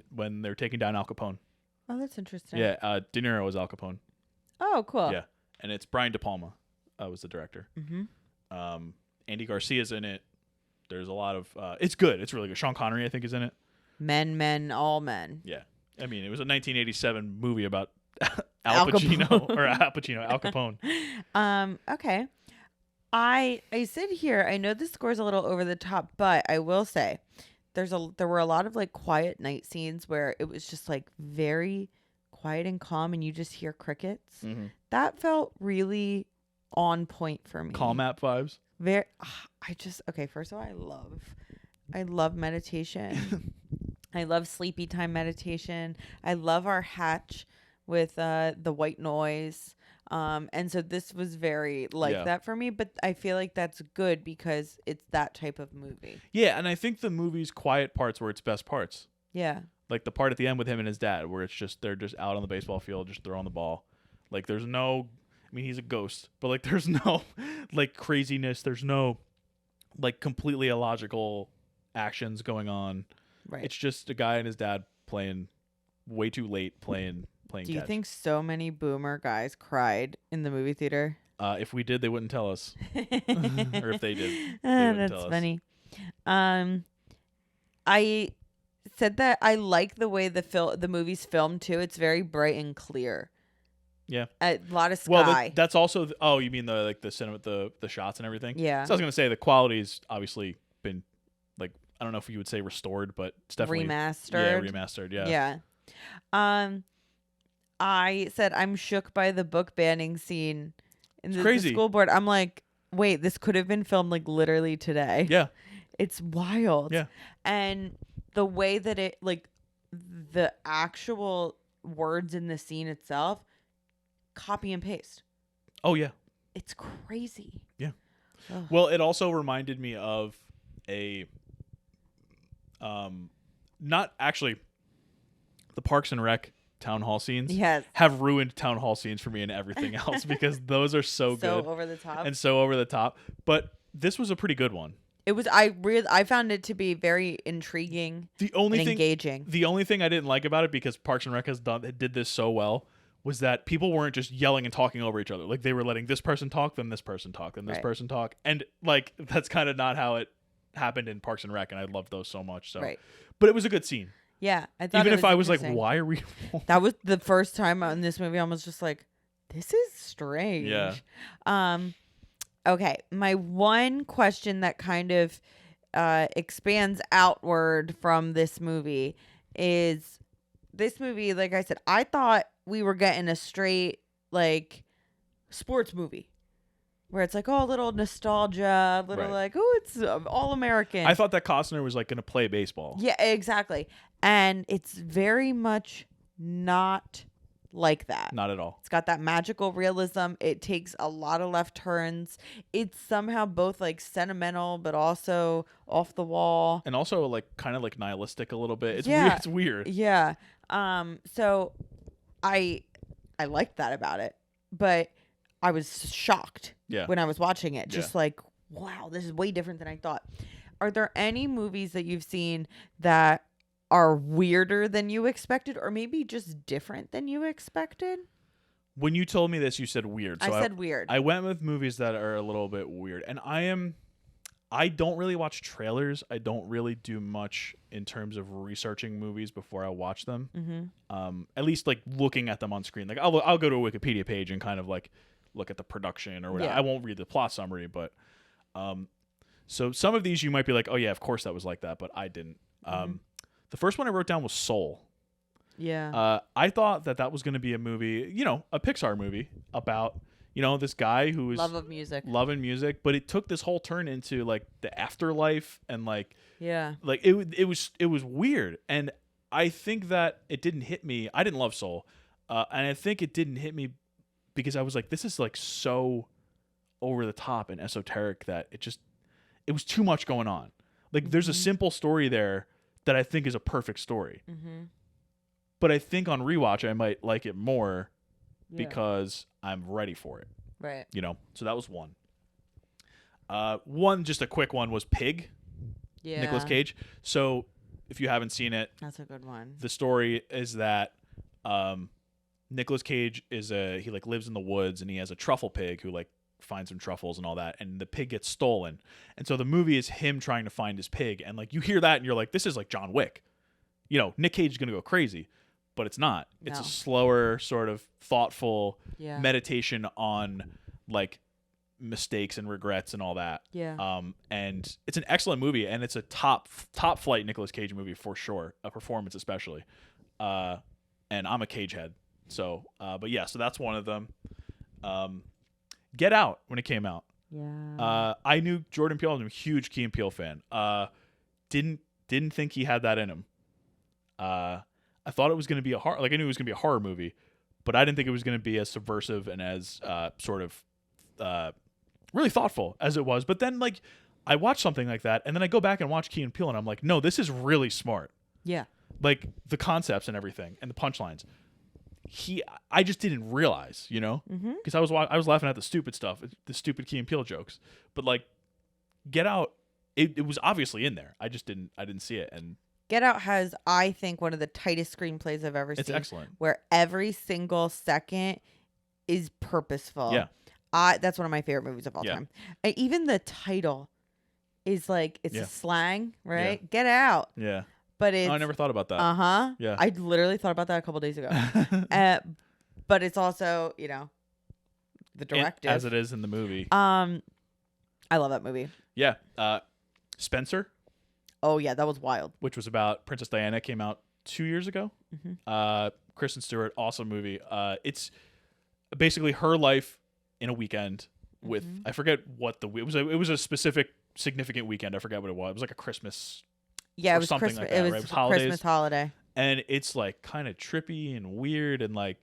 when they're taking down Al Capone. Oh, that's interesting. Yeah, De Niro is Al Capone. Oh, cool. Yeah, and it's Brian De Palma was the director. Mm-hmm. Andy Garcia's in it. There's a lot of it's good. It's really good. Sean Connery, I think, is in it. Men, all men. Yeah, I mean, it was a 1987 movie about Al Capone. Okay. I sit here. I know this score's a little over the top, but I will say there were a lot of like quiet night scenes where it was just like very quiet and calm, and you just hear crickets. Mm-hmm. That felt really on point for me. Calm app vibes. Okay. First of all, I love meditation. I love sleepy time meditation. I love our hatch with the white noise. And so this was very that for me, but I feel like that's good because it's that type of movie. Yeah, and I think the movie's quiet parts were its best parts. Yeah. Like the part at the end with him and his dad where they're just out on the baseball field just throwing the ball. Like there's no, I mean he's a ghost, but like there's no like craziness, there's no like completely illogical actions going on. Right. It's just a guy and his dad playing way too late playing Do you catch. think so many boomer guys cried in the movie theater? If we did, they wouldn't tell us. Or if they did, they wouldn't tell us. That's funny. I said that I like the way the movie's filmed too. It's very bright and clear. Yeah. A lot of sky. Well, that's also you mean the cinema, the shots and everything? Yeah. So I was gonna say the quality's obviously been like I don't know if you would say restored, but it's definitely remastered. Yeah, remastered. Yeah. Yeah. I said I'm shook by the book banning scene in the school board. I'm like, wait, this could have been filmed like literally today. Yeah. It's wild. Yeah. And the way that it like the actual words in the scene itself, copy and paste. Oh yeah. It's crazy. Yeah. Ugh. Well, it also reminded me of a not actually the Parks and Rec town hall scenes have ruined town hall scenes for me and everything else because those are so good. So over the top. And so over the top. But this was a pretty good one. It was I found it to be very intriguing and engaging. The only thing I didn't like about it, because Parks and Rec did this so well, was that people weren't just yelling and talking over each other. Like they were letting this person talk, then this person talk, then this person talk. And like that's kind of not how it happened in Parks and Rec, and I loved those so much. So but it was a good scene. Yeah, I thought even if I was like, why are we? That was the first time in this movie I was just like, this is strange. Yeah. Okay, my one question that kind of expands outward from this movie is this movie. Like I said, I thought we were getting a straight like sports movie. Where it's like, oh, a little nostalgia, like, oh, it's all American. I thought that Costner was like going to play baseball. Yeah, exactly. And it's very much not like that. Not at all. It's got that magical realism. It takes a lot of left turns. It's somehow both like sentimental but also off the wall. And also like kind of like nihilistic a little bit. It's Yeah. weird. It's weird. Yeah. So I liked that about it, but I was shocked Yeah. when I was watching it. Yeah. Just like, wow, this is way different than I thought. Are there any movies that you've seen that are weirder than you expected, or maybe just different than you expected? When you told me this, you said weird. So I said weird. I went with movies that are a little bit weird. And I don't really watch trailers. I don't really do much in terms of researching movies before I watch them. Mm-hmm. At least like looking at them on screen. Like I'll go to a Wikipedia page and kind of like look at the production or whatever. Yeah. I won't read the plot summary, but so some of these you might be like, oh yeah, of course that was like that, but I didn't. The first one I wrote down was Soul. Yeah. I thought that was going to be a movie, a Pixar movie about, this guy who was Love of music. loving music, but it took this whole turn into like the afterlife and like it was weird. And I think that it didn't hit me. I didn't love Soul. And I think it didn't hit me because I was like, this is like so over the top and esoteric that it was too much going on. Like there's a simple story there that I think is a perfect story. Mm-hmm. But I think on rewatch I might like it more because I'm ready for it. Right. So that was one. One, just a quick one, was Pig. Yeah. Nicolas Cage. So if you haven't seen it, That's a good one. the story is that Nicolas Cage he like lives in the woods and he has a truffle pig who like finds some truffles and all that, and the pig gets stolen. And so the movie is him trying to find his pig, and like you hear that and you're like, this is like John Wick. Nick Cage is going to go crazy, but it's not. It's a No. slower sort of thoughtful Yeah. meditation on like mistakes and regrets and all that. Yeah. And it's an excellent movie, and it's a top flight Nicolas Cage movie for sure, a performance especially. And I'm a Cage head. So, but yeah, so that's one of them. Get Out, when it came out. Yeah. I knew Jordan Peele. I'm a huge Key and Peele fan. Didn't think he had that in him. I thought it was going to be I knew it was going to be a horror movie, but I didn't think it was going to be as subversive and as sort of really thoughtful as it was. But then like I watched something like that, and then I go back and watch Key and Peele, and I'm like, no, this is really smart. Yeah. Like the concepts and everything and the punchlines. I just didn't realize, because I was laughing at the stupid stuff, the stupid Key and Peele jokes, but like Get Out, it was obviously in there. I didn't see it. And Get Out has, I think, one of the tightest screenplays I've ever seen. it's excellent. Where every single second is purposeful. Yeah. That's one of my favorite movies of all Yeah. time. And even the title is like, it's Yeah. a slang, right? Get Out. Yeah. But it's... Oh, I never thought about that. Uh-huh. Yeah. I literally thought about that a couple days ago. But it's also, the directive. As it is in the movie. I love that movie. Yeah. Spencer, Oh, yeah, that was wild. which was about Princess Diana, came out 2 years ago. Mm-hmm. Kristen Stewart, awesome movie. It's basically her life in a weekend with, Mm-hmm. I forget what it was a specific significant weekend. I forget what it was. It was like a Christmas, Yeah, or it was something Christmas. like that, It was right? It was holidays. Christmas holiday. and it's like kind of trippy and weird, and like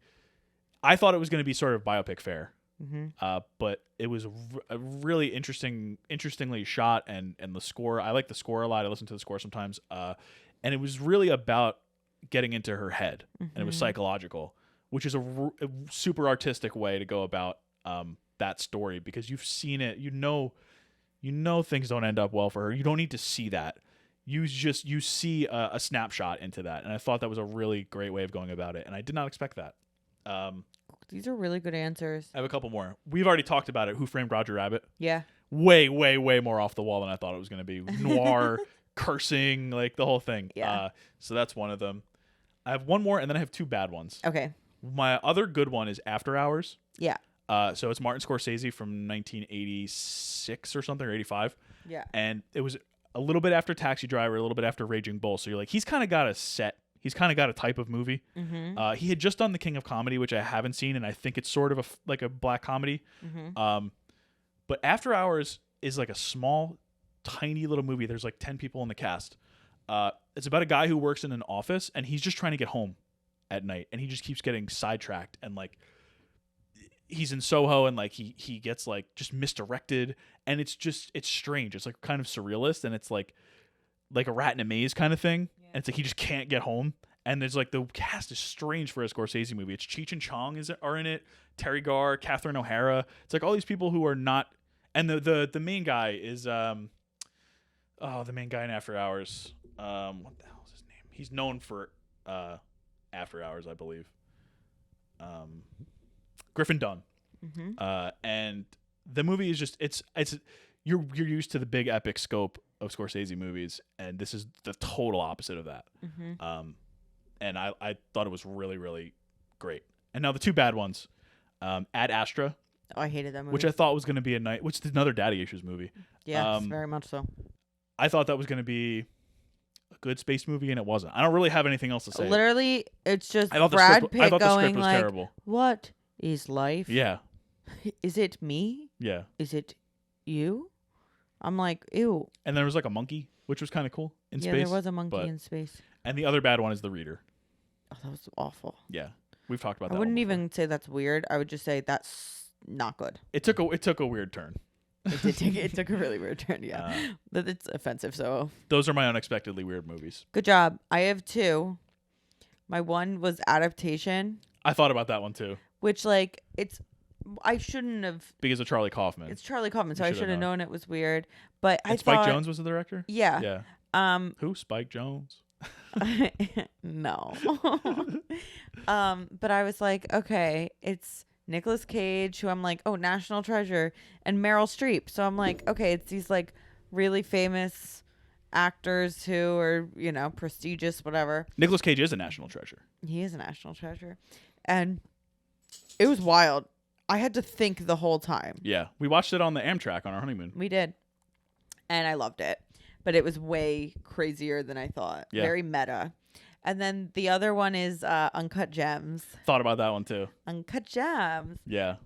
I thought it was going to be sort of biopic fare. Mm-hmm. But it was a really interestingly shot, and the score. I like the score a lot. I listen to the score sometimes. And it was really about getting into her head, and it was Mhm. psychological, which is a super artistic way to go about that story, because you've seen it. You know things don't end up well for her. You don't need to see that. You see a snapshot into that, and I thought that was a really great way of going about it, and I did not expect that. These are really good answers. I have a couple more. We've already talked about it. Who Framed Roger Rabbit? Yeah. Way more off the wall than I thought it was going to be. Noir, cursing, like the whole thing. Yeah. So that's one of them. I have one more, and then I have two bad ones. Okay. My other good one is After Hours. Yeah. So it's Martin Scorsese from 1986 or something, or 85. Yeah. And it was a little bit after Taxi Driver, a little bit after Raging Bull. So you're like, he's kind of got a type of movie. Mm-hmm. He had just done The King of Comedy, which I haven't seen, and I think it's sort of like a black comedy. Mm-hmm. But After Hours is like a small, tiny little movie. There's like 10 people in the cast. It's about a guy who works in an office, and he's just trying to get home at night, and he just keeps getting sidetracked, and like he's in Soho, and like he gets like just misdirected, and it's strange. It's like kind of surrealist, and it's like a rat in a maze kind of thing. Yeah. And it's like he just can't get home. And there's like the cast is strange for a Scorsese movie. It's Cheech and Chong are in it, Terry Garr, Catherine O'Hara. It's like all these people who are not. And the main guy is the main guy in After Hours. What the hell is his name? He's known for After Hours, I believe. Griffin Dunn. Mm-hmm. And the movie is just it's you're used to the big epic scope of Scorsese movies, and this is the total opposite of that. Mm-hmm. And I thought it was really, really great. And now the two bad ones, Ad Astra. Oh, I hated that movie. Which I thought was going to be which is another Daddy Issues movie. Yeah, very much so. I thought that was going to be a good space movie, and it wasn't. I don't really have anything else to say. Literally, it's just Brad Pitt I thought the going script was like, terrible. "What is life? Yeah. Is it me? Yeah. Is it you?" I'm like, ew. And there was like a monkey, which was kind of cool in space. Yeah, there was a monkey in space. And the other bad one is The Reader. Oh, that was awful. Yeah, we've talked about that. I wouldn't even say that's weird. I would just say that's not good. It took a weird turn. It took a really weird turn. Yeah, but it's offensive. So those are my unexpectedly weird movies. Good job. I have two. My one was Adaptation. I thought about that one too. Which I shouldn't have, because of Charlie Kaufman. It's Charlie Kaufman, so I should have known it was weird. But I Spike thought Jonze was the director. Yeah. Yeah. Who? Spike Jonze? No. But I was like, okay, it's Nicolas Cage, who I'm like, oh, national treasure, and Meryl Streep. So I'm like, okay, it's these like really famous actors who are, prestigious, whatever. Nicolas Cage is a national treasure. He is a national treasure. And it was wild. I had to think the whole time. Yeah. We watched it on the Amtrak on our honeymoon. We did. And I loved it. But it was way crazier than I thought. Yeah. Very meta. And then the other one is Uncut Gems. Thought about that one too. Uncut Gems. Yeah.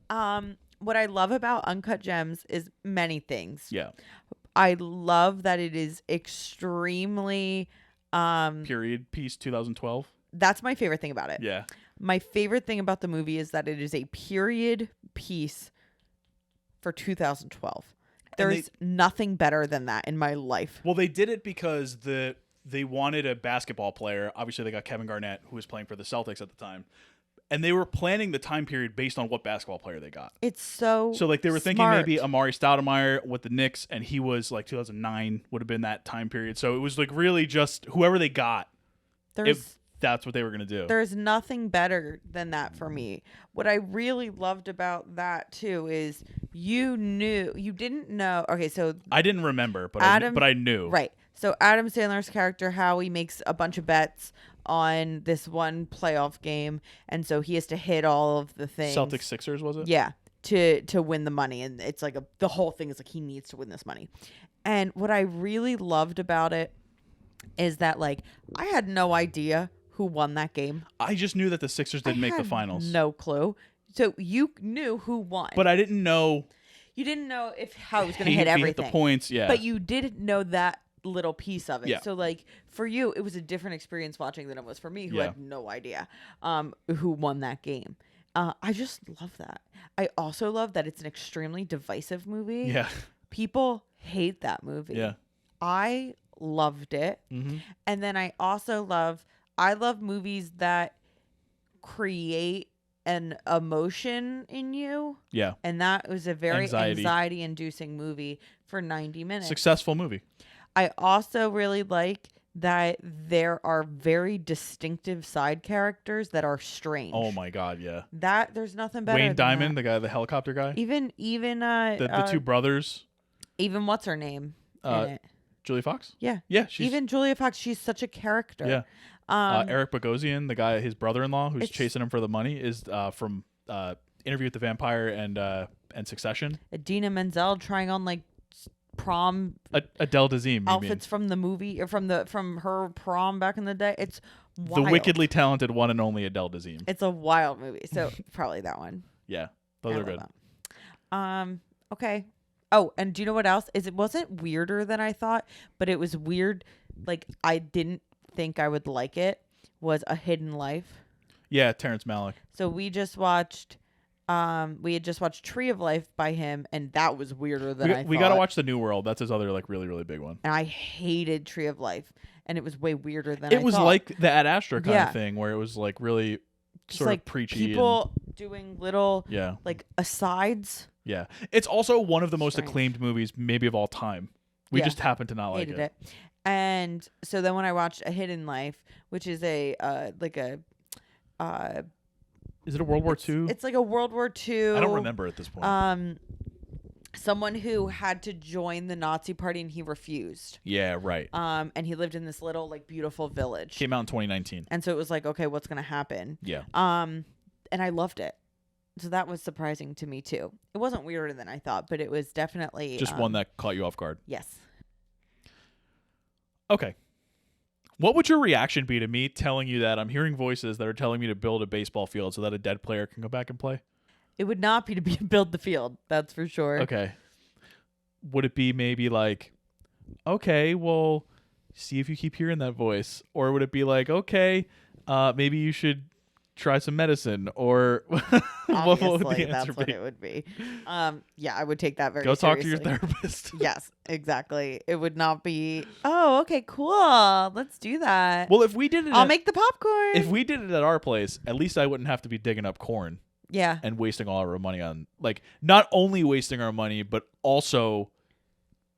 What I love about Uncut Gems is many things. Yeah. I love that it is extremely period piece 2012. That's my favorite thing about it. Yeah. My favorite thing about the movie is that it is a period piece for 2012. There's nothing better than that in my life. Well, they did it because they wanted a basketball player. Obviously, they got Kevin Garnett, who was playing for the Celtics at the time. And they were planning the time period based on what basketball player they got. It's so like they were thinking smart. maybe Amari Stoudemire with the Knicks, and he was like 2009 would have been that time period. So it was like really just whoever they got. That's what they were going to do. There's nothing better than that for me. What I really loved about that too is you didn't know. Okay, so I didn't remember, but I knew. Right. So Adam Sandler's character Howie makes a bunch of bets on this one playoff game, and so he has to hit all of the things. Celtics Sixers, was it? Yeah, to win the money, and it's like the whole thing is like he needs to win this money. And what I really loved about it is that like I had no idea who won that game. I just knew that the Sixers didn't make the finals. No clue. So you knew who won. But I didn't know. You didn't know how he was going to hit everything. Hit the points, yeah. But you didn't know that little piece of it. Yeah. So like for you, it was a different experience watching than it was for me, who had no idea who won that game. I just love that. I also love that it's an extremely divisive movie. Yeah. People hate that movie. Yeah. I loved it. Mm-hmm. And then I love movies that create an emotion in you. Yeah. And that was a very anxiety-inducing movie for 90 minutes. Successful movie. I also really like that there are very distinctive side characters that are strange. Oh my God, yeah. There's nothing better Wayne than Diamond, that. the helicopter guy. Even the two brothers. Even what's her name in it? Julia Fox? Yeah. Yeah. Even Julia Fox, she's such a character. Yeah. Eric Bogosian, the guy, his brother-in-law, who's chasing him for the money, is from Interview with the Vampire and Succession. Idina Menzel trying on like prom Adele Dazeem outfits from the movie or from her prom back in the day. It's wild. The wickedly talented one and only Adele Dazeem. It's a wild movie, so probably that one. Yeah, those are good. That. Okay. Oh, and do you know what else? It wasn't weirder than I thought, but it was weird. Like I didn't think I would like it. Was A Hidden Life. Yeah, Terrence Malick. So we had just watched Tree of Life by him, and that was weirder than I thought. We got to watch The New World. That's his other like really, really big one. And I hated Tree of Life, and it was way weirder than I thought. It was like the Ad Astra kind of thing, where it was like really just sort like of preachy. People doing little yeah, like asides. Yeah. It's also one of the most Strange. acclaimed movies maybe of all time. We just happen to not like Hated it. And so then when I watched A Hidden Life, which is a is it a World War II? It's like a World War II. I don't remember at this point. Someone who had to join the Nazi party and he refused. Yeah, right. And he lived in this little like beautiful village. Came out in 2019. And so it was like, okay, what's gonna happen? Yeah. And I loved it. So that was surprising to me too. It wasn't weirder than I thought, but it was definitely just one that caught you off guard. Yes. Okay. What would your reaction be to me telling you that I'm hearing voices that are telling me to build a baseball field so that a dead player can go back and play? It would not be to build the field, that's for sure. Okay. Would it be maybe like, okay, well, see if you keep hearing that voice? Or would it be like, okay, maybe you should try some medicine? Or what would the answer that's be? what it would be. Yeah, I would take that very Go talk seriously. to your therapist. Yes, exactly. It would not be, oh, okay, cool. Let's do that. Well, if we did it, I'll make the popcorn. If we did it at our place, at least I wouldn't have to be digging up corn. Yeah. And wasting all our money on, like, not only wasting our money, but also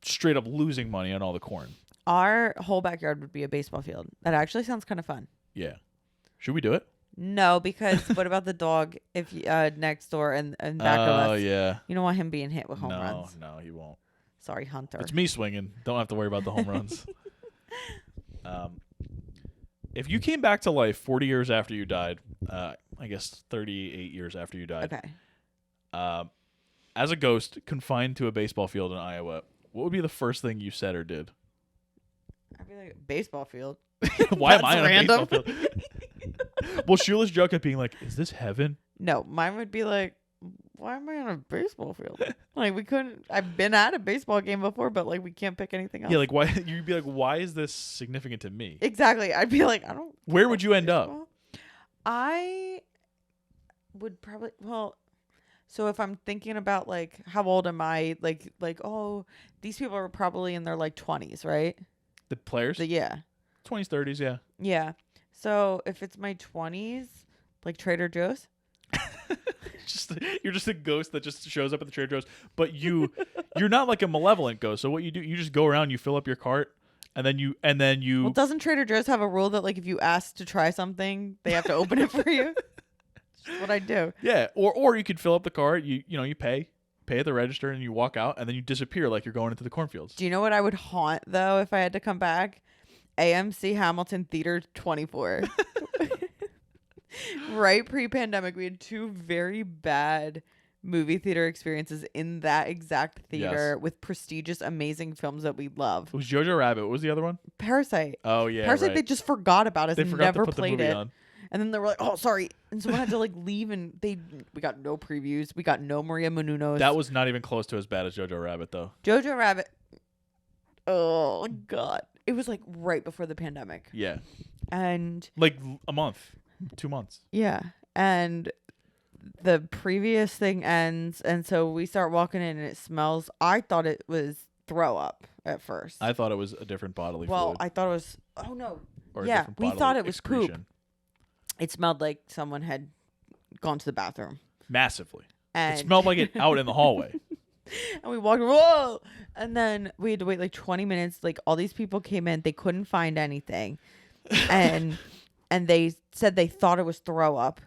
straight up losing money on all the corn. Our whole backyard would be a baseball field. That actually sounds kind of fun. Yeah. Should we do it? No, because what about the dog if next door and back of us? Oh, yeah. You don't want him being hit with home runs. No, he won't. Sorry, Hunter. It's me swinging. Don't have to worry about the home runs. If you came back to life 40 years after you died, I guess 38 years after you died. Okay. As a ghost confined to a baseball field in Iowa, what would be the first thing you said or did? I'd be like, baseball field. Why am I on random. a baseball field? Well, Shula's joke at being like, is this heaven? No, mine would be like, why am I on a baseball field? Like, we couldn't, I've been at a baseball game before, but like, we can't pick anything else. Yeah, like, why? You'd be like, why is this significant to me? Exactly. I'd be like, I don't. Where would you end up? I would probably, so if I'm thinking about like, how old am I? Like, oh, these people are probably in their like 20s, right? The players? Yeah. 20s, 30s, yeah. Yeah. So if it's my 20s, like Trader Joe's. You're just a ghost that just shows up at the Trader Joe's, but you're not like a malevolent ghost. So what you do, you just go around, you fill up your cart, and then you. Well, doesn't Trader Joe's have a rule that like if you ask to try something, they have to open it for you? That's what I do. Yeah, or you could fill up the cart. You pay at the register, and you walk out, and then you disappear like you're going into the cornfields. Do you know what I would haunt though if I had to come back? AMC Hamilton Theater 24. Right pre-pandemic, we had two very bad movie theater experiences in that exact theater with prestigious, amazing films that we love. It was Jojo Rabbit. What was the other one? Parasite. Oh yeah, Parasite. right. They just forgot about us. They and forgot never to put played the movie it. on. And then they were like, "Oh, sorry," and someone had to like leave, and we got no previews. We got no Maria Menounos. That was not even close to as bad as Jojo Rabbit, though. Jojo Rabbit. Oh God, it was like right before the pandemic. Yeah, and like a month, 2 months. Yeah, and the previous thing ends, and so we start walking in, and it smells. I thought it was throw up at first. I thought it was a different bodily fluid. fluid. I thought it was. Oh no. Or yeah, we thought it was excretion. poop. It smelled like someone had gone to the bathroom. Massively. And it smelled like it out in the hallway. And we walked, whoa! And then we had to wait like 20 minutes. Like all these people came in, they couldn't find anything. And they said they thought it was throw up.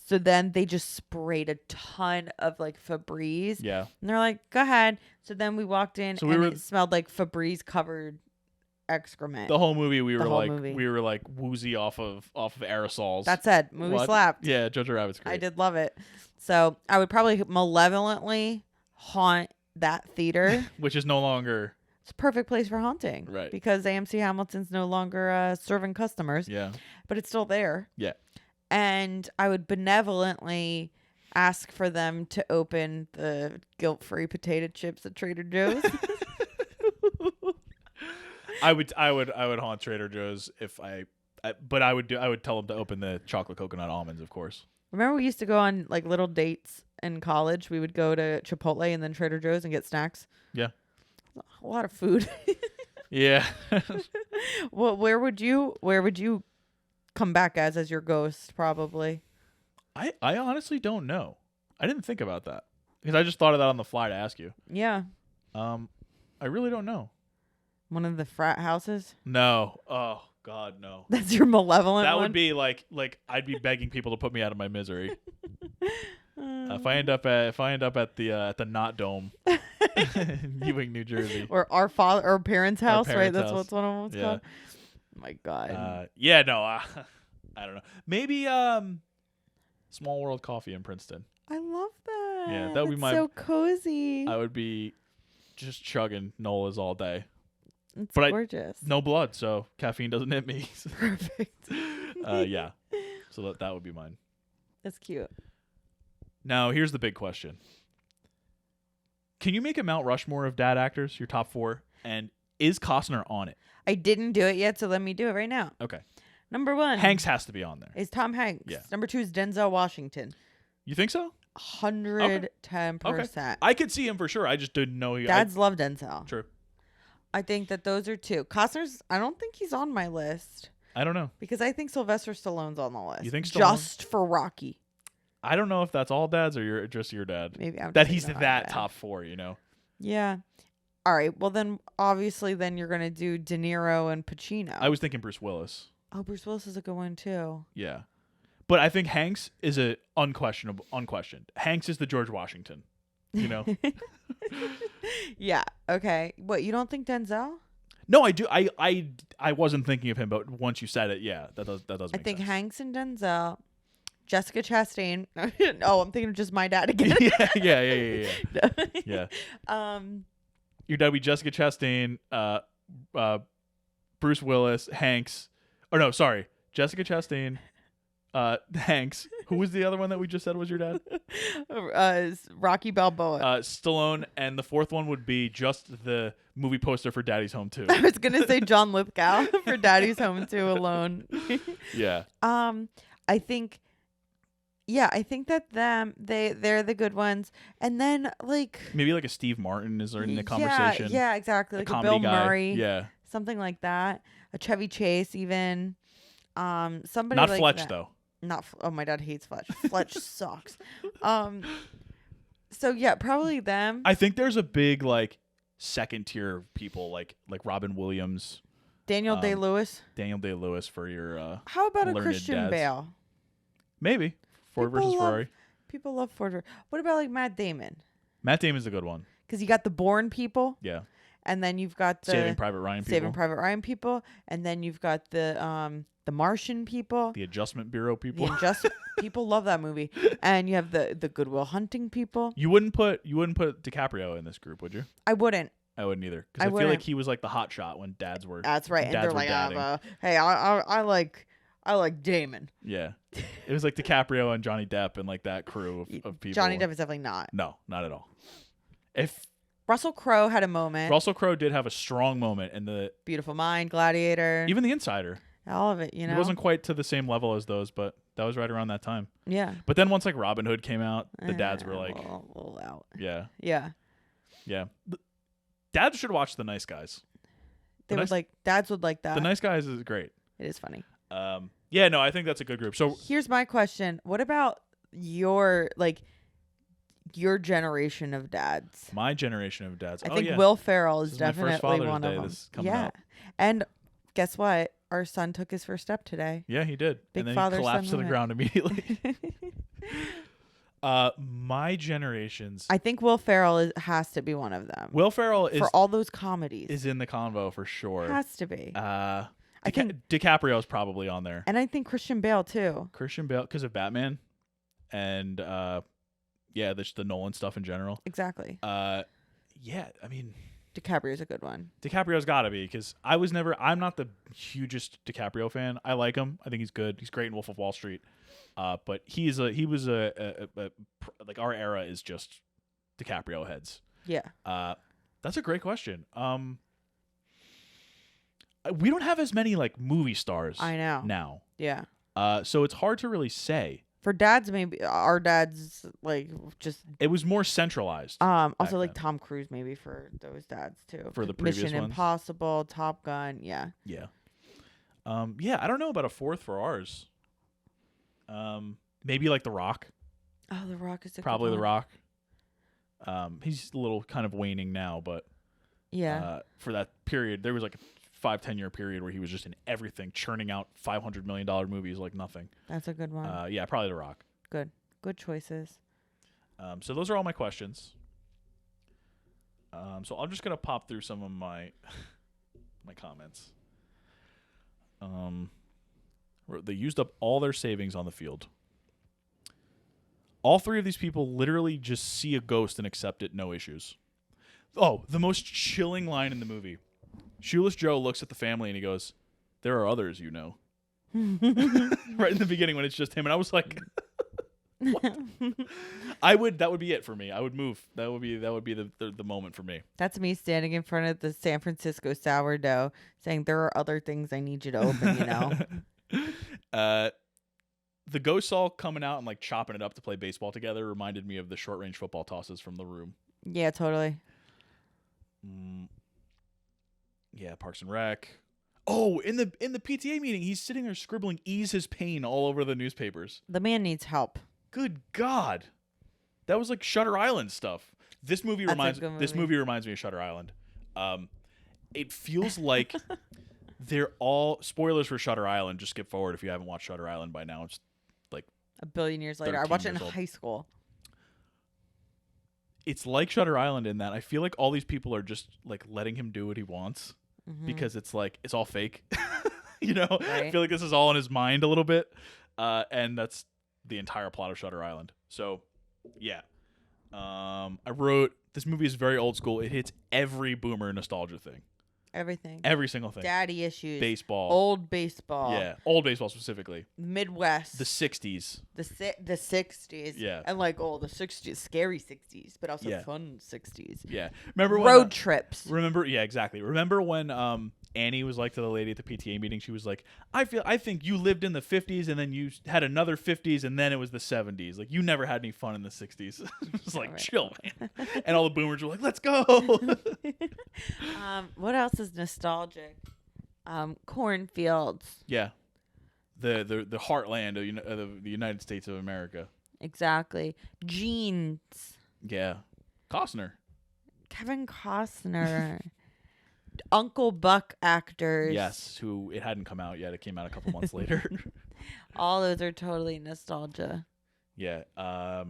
So then they just sprayed a ton of like Febreze. Yeah. And they're like, go ahead. So then we walked in and it smelled like Febreze covered excrement. The whole movie we were like woozy off of aerosols. That's it. Movie slapped. Yeah, Jojo Rabbit's great. I did love it. So I would probably malevolently haunt that theater. Which is no longer... It's a perfect place for haunting. Right. Because AMC Hamilton's no longer serving customers. Yeah. But it's still there. Yeah. And I would benevolently ask for them to open the guilt-free potato chips at Trader Joe's. I would haunt Trader Joe's if I But I would tell him to open the chocolate coconut almonds, of course. Remember we used to go on like little dates in college? We would go to Chipotle and then Trader Joe's and get snacks. Yeah. A lot of food. Yeah. Well, where would you come back as your ghost? Probably. I honestly don't know. I didn't think about that because I just thought of that on the fly to ask you. Yeah. I really don't know. One of the frat houses. No. Oh God, no. That's your malevolent That one? would be like I'd be begging people to put me out of my misery. If I end up at the Knot Dome, in Ewing, New Jersey, or our parents' house, right? parents' That's house. what's one of them was Yeah. called. My God. yeah, no, I don't know. Maybe Small World Coffee in Princeton. I love that. Yeah, that would be That's so cozy. I would be just chugging Nola's all day. It's but gorgeous. No blood, so caffeine doesn't hit me. Perfect. Yeah. So that would be mine. That's cute. Now, here's the big question. Can you make a Mount Rushmore of dad actors, your top 4? And is Costner on it? I didn't do it yet, so let me do it right now. Okay. Number 1. Hanks has to be on there. Is Tom Hanks. Yeah. Number 2 is Denzel Washington. You think so? 110%. Okay. I could see him for sure. I just didn't know he. Dads love Denzel. True. I think that those are 2. Costner's, I don't think he's on my list. I don't know. Because I think Sylvester Stallone's on the list. You think Stallone? Just for Rocky. I don't know if that's all dads or just your dad. Maybe I'm that just he's saying that dad. top 4, you know? Yeah. All right. Well, then obviously then you're going to do De Niro and Pacino. I was thinking Bruce Willis. Oh, Bruce Willis is a good one too. Yeah. But I think Hanks is unquestioned. Hanks is the George Washington, you know? Yeah. Okay. What, you don't think Denzel? No, I do. I wasn't thinking of him, but once you said it, yeah, that does I make think sense. Hanks and Denzel. Jessica Chastain. Oh, I'm thinking of just my dad again. yeah. Your dad would be Jessica Chastain, Bruce Willis, Hanks. Or no, sorry, Jessica Chastain, Hanks. Who was the other one that we just said was your dad? Rocky Balboa. Stallone, and the 4th one would be just the movie poster for Daddy's Home 2. I was gonna say John Lithgow for Daddy's Home 2 alone. Yeah. I think that they're the good ones, and then like maybe like a Steve Martin is in the conversation. Yeah, exactly. Like a comedy Bill guy. Murray. Yeah. Something like that. A Chevy Chase, even. Somebody Not like Fletch that. though. Oh, my dad hates Fletch. Fletch sucks. So yeah, probably them. I think there's a big like second tier people like Robin Williams, Daniel Day-Lewis. Daniel Day-Lewis for your How about a learned Christian dads. Bale? Maybe Ford People versus love- Ferrari. People love Ford. What about like Matt Damon? Matt Damon's a good one. Because you got the Bourne people, Yeah. and then you've got the Saving Private Ryan people. Saving Private Ryan people, and then you've got the Martian people. The Adjustment Bureau people. People love that movie, and you have the Goodwill Hunting people. You wouldn't put DiCaprio in this group, would you? I wouldn't. I wouldn't either, because I feel like he was like the hot shot when dads were. That's right, and dads they're were like, dadding. hey, I like Damon. Yeah, it was like DiCaprio and Johnny Depp and like that crew of people. Johnny Depp is definitely not. No, not at all. If Russell Crowe had a moment. Russell Crowe did have a strong moment in the Beautiful Mind, Gladiator, even The Insider. all of it. You know, It wasn't quite to the same level as those, but that was right around that time. Yeah. But then once like Robin Hood came out, the dads were like, a little out. yeah. Yeah. Dads should watch The Nice Guys. Dads would like that. The Nice Guys is great. It is funny. Yeah, no, I think that's a good group. So Here's my question. What about your generation of dads? my generation of dads. I think yeah. Will Ferrell is This is my first definitely Father's one Day of them. that's coming Yeah. up. And guess what? Our son took his first step today. Yeah, he did. Big and then father, he collapsed to son the moment. ground immediately. My generation's I think Will Ferrell has to be one of them. Will Ferrell is for all those comedies. is in the convo for sure. Has to be. I think- DiCaprio's probably on there. And I think Christian Bale too. Christian Bale because of Batman, and the Nolan stuff in general. Exactly. Yeah, I mean DiCaprio's a good one. DiCaprio's got to be because I'm not the hugest DiCaprio fan. I like him. I think he's good. He's great in Wolf of Wall Street. But he was like our era is just DiCaprio heads. Yeah. That's a great question. We don't have as many like movie stars. I know. Now. Yeah. So it's hard to really say. For dads, maybe our dads like just It was more centralized. also like then. Tom Cruise maybe for those dads too. For the previous Mission ones? Impossible, Top Gun, yeah. Yeah. Yeah, I don't know about a fourth for ours. Maybe like The Rock. Oh, The Rock is a Probably good The one. Rock. He's a little kind of waning now, but Yeah. for that period, there was like a 5-10 year period where he was just in everything, churning out $500 million movies like nothing. That's a good one. Yeah, probably The Rock. Good choices. So those are all my questions. So I'm just gonna pop through some of my my comments. They used up all their savings on the field. All three of these people literally just see a ghost and accept it, no issues. Oh, the most chilling line in the movie. Shoeless Joe looks at the family and he goes, "There are others, you know." Right in the beginning when it's just him, and I was like, what? That would be it for me. I would move. That would be the moment for me. That's me standing in front of the San Francisco sourdough saying there are other things I need you to open, you know. The ghosts all coming out and like chopping it up to play baseball together reminded me of the short range football tosses from The Room. Yeah, totally. Yeah, Parks and Rec. Oh, in the PTA meeting, he's sitting there scribbling "ease his pain" all over the newspapers. The man needs help. Good God, that was like Shutter Island stuff. This movie reminds me of Shutter Island. It feels like they're all spoilers for Shutter Island. Just skip forward if you haven't watched Shutter Island by now. It's like a billion years later. I watched it in high school. It's like Shutter Island in that I feel like all these people are just like letting him do what he wants because it's like it's all fake. You know, right? I feel like this is all in his mind a little bit, and that's the entire plot of Shutter Island. So, yeah, I wrote this movie is very old school. It hits every boomer nostalgia thing. Everything. Every single thing. Daddy issues. Baseball. Old baseball. Yeah, old baseball specifically. Midwest. The 60s. The 60s. Yeah. And like, the 60s, scary 60s, but also fun 60s. Yeah. Remember when road trips. Yeah, exactly. Remember when Annie was like to the lady at the PTA meeting, she was like, I think you lived in the 50s and then you had another 50s and then it was the 70s. Like you never had any fun in the 60s. It was like, chill, man. And all the boomers were like, let's go. What else is nostalgic? Cornfields. Yeah. The heartland of the United States of America. Exactly. Jeans. Yeah. Costner. Kevin Costner. Uncle Buck actors. Yes, who it hadn't come out yet. It came out a couple months later. All those are totally nostalgia. Yeah. I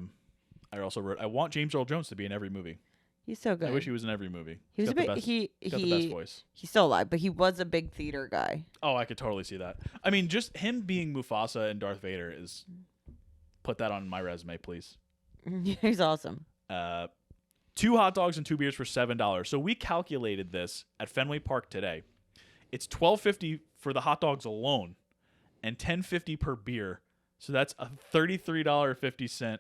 also wrote, I want James Earl Jones to be in every movie. He's so good. I wish he was in every movie. He was the best voice. He's still alive, but he was a big theater guy. Oh, I could totally see that. I mean, just him being Mufasa and Darth Vader is put that on my resume, please. He's awesome. 2 hot dogs and 2 beers for $7. So we calculated this at Fenway Park today. It's $12.50 for the hot dogs alone, and $10.50 per beer. So that's a $33.50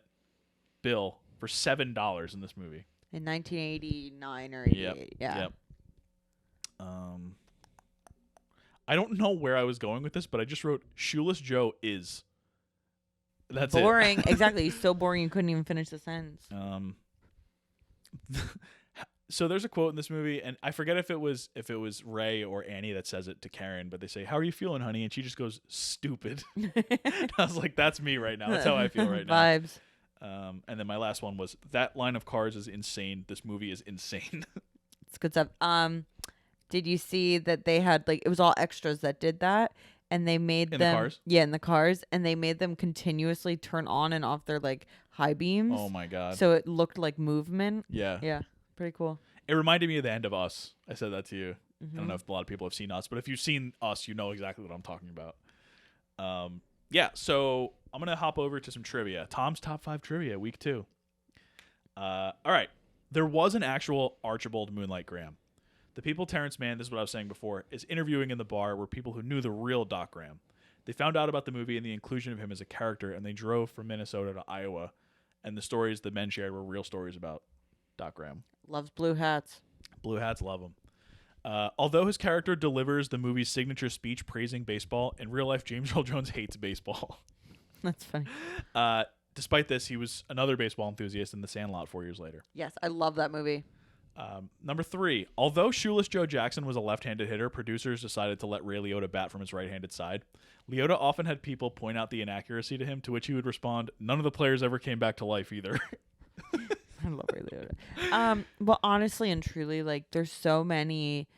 bill for $7 in this movie. In 1989 or 88. Yeah. Yep. I don't know where I was going with this, but I just wrote Shoeless Joe is. That's boring. It. Exactly. He's so boring you couldn't even finish the sentence. So there's a quote in this movie, and I forget if it was Ray or Annie that says it to Karen, but they say, "How are you feeling, honey?" And she just goes, "Stupid." I was like, "That's me right now. That's how I feel right now." Vibes. And then my last one was, that line of cars is insane. This movie is insane. It's good stuff. Did you see that they had it was all extras that did that, and they made in them the cars? Yeah, in the cars, and they made them continuously turn on and off their high beams. Oh my god! So it looked like movement. Yeah. Yeah, pretty cool. It reminded me of the end of Us. I said that to you. I don't know if a lot of people have seen Us, but if you've seen Us, you know exactly what I'm talking about. Yeah, so I'm going to hop over to some trivia. Tom's Top 5 Trivia, week 2. All right. There was an actual Archibald Moonlight Graham. The people Terrence Mann, this is what I was saying before, is interviewing in the bar were people who knew the real Doc Graham. They found out about the movie and the inclusion of him as a character, and they drove from Minnesota to Iowa, and the stories the men shared were real stories about Doc Graham. Loves blue hats. Blue hats, love them. Although his character delivers the movie's signature speech praising baseball, in real life, James Earl Jones hates baseball. That's funny. Despite this, he was another baseball enthusiast in The Sandlot 4 years later. Yes, I love that movie. Number 3, although Shoeless Joe Jackson was a left-handed hitter, producers decided to let Ray Liotta bat from his right-handed side. Liotta often had people point out the inaccuracy to him, to which he would respond, "None of the players ever came back to life either." I love Ray Liotta. Well, honestly and truly, like, there's so many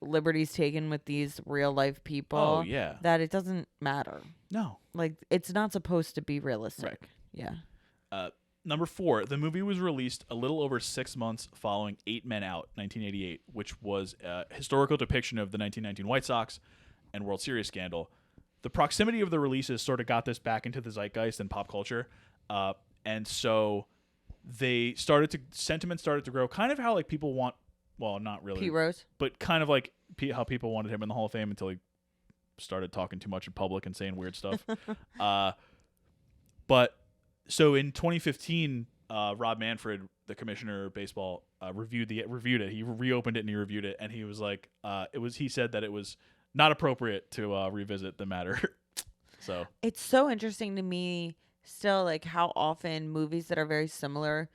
liberties taken with these real life people Oh, yeah. that it doesn't matter. No. Like, it's not supposed to be realistic. Right. Yeah. Number 4, the movie was released a little over 6 months following 8 Men Out, 1988, which was a historical depiction of the 1919 White Sox and World Series scandal. The proximity of the releases sort of got this back into the zeitgeist and pop culture, and so sentiment started to grow, kind of how like people want, well, not really, Pete Rose, but kind of like how people wanted him in the Hall of Fame until he started talking too much in public and saying weird stuff. But so in 2015, Rob Manfred, the commissioner of baseball, reviewed it. He reopened it and he reviewed it, and he was like, he said that it was not appropriate to revisit the matter. So it's so interesting to me still, like, how often movies that are very similar,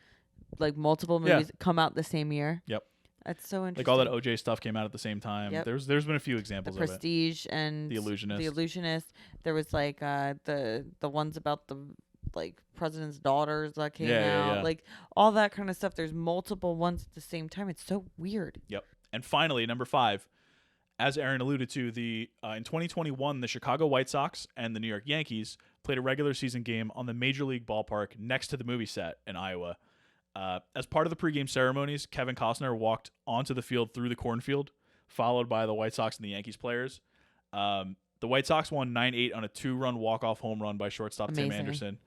like multiple movies, come out the same year. Yep. That's so interesting. Like all that OJ stuff came out at the same time. Yep. There's been a few examples the Prestige of it. And The Illusionist. There was like the ones about the like president's daughters that came out. Yeah. Like all that kind of stuff. There's multiple ones at the same time. It's so weird. Yep. And finally, number 5, as Aaron alluded to, in 2021, the Chicago White Sox and the New York Yankees played a regular season game on the Major League ballpark next to the movie set in Iowa. As part of the pregame ceremonies, Kevin Costner walked onto the field through the cornfield, followed by the White Sox and the Yankees players. The White Sox won 9-8 on a 2-run walk-off home run by shortstop Tim Anderson.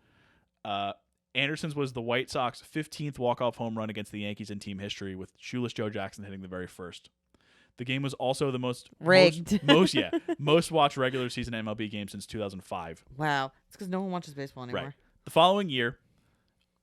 Anderson's was the White Sox 15th walk-off home run against the Yankees in team history, with Shoeless Joe Jackson hitting the very first. The game was also the most watched regular season MLB game since 2005. Wow. It's because no one watches baseball anymore. Right. The following year,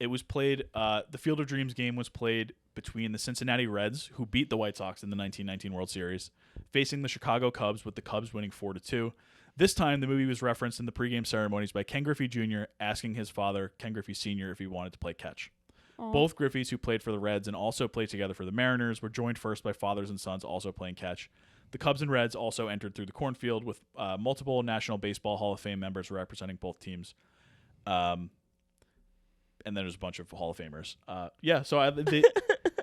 it was played. The Field of Dreams game was played between the Cincinnati Reds, who beat the White Sox in the 1919 World Series, facing the Chicago Cubs, with the Cubs winning 4-2. This time, the movie was referenced in the pregame ceremonies by Ken Griffey Jr. asking his father, Ken Griffey Sr., if he wanted to play catch. Aww. Both Griffeys, who played for the Reds and also played together for the Mariners, were joined first by fathers and sons also playing catch. The Cubs and Reds also entered through the cornfield, with multiple National Baseball Hall of Fame members representing both teams. And then there's a bunch of Hall of Famers. So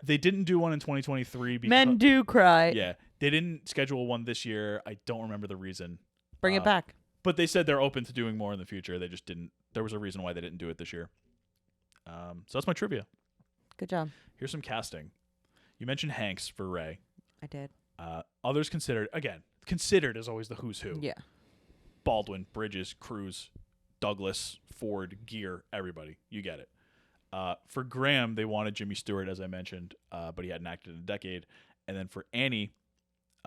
they didn't do one in 2023. Because, men do cry. Yeah, they didn't schedule one this year. I don't remember the reason. Bring it back. But they said they're open to doing more in the future. They just didn't. There was a reason why they didn't do it this year. So that's my trivia. Good job. Here's some casting. You mentioned Hanks for Ray. I did. Others considered is always the who's who. Yeah. Baldwin, Bridges, Cruz, Douglas, Ford, Gere, everybody. You get it. For Graham, they wanted Jimmy Stewart, as I mentioned, but he hadn't acted in a decade. And then for Annie,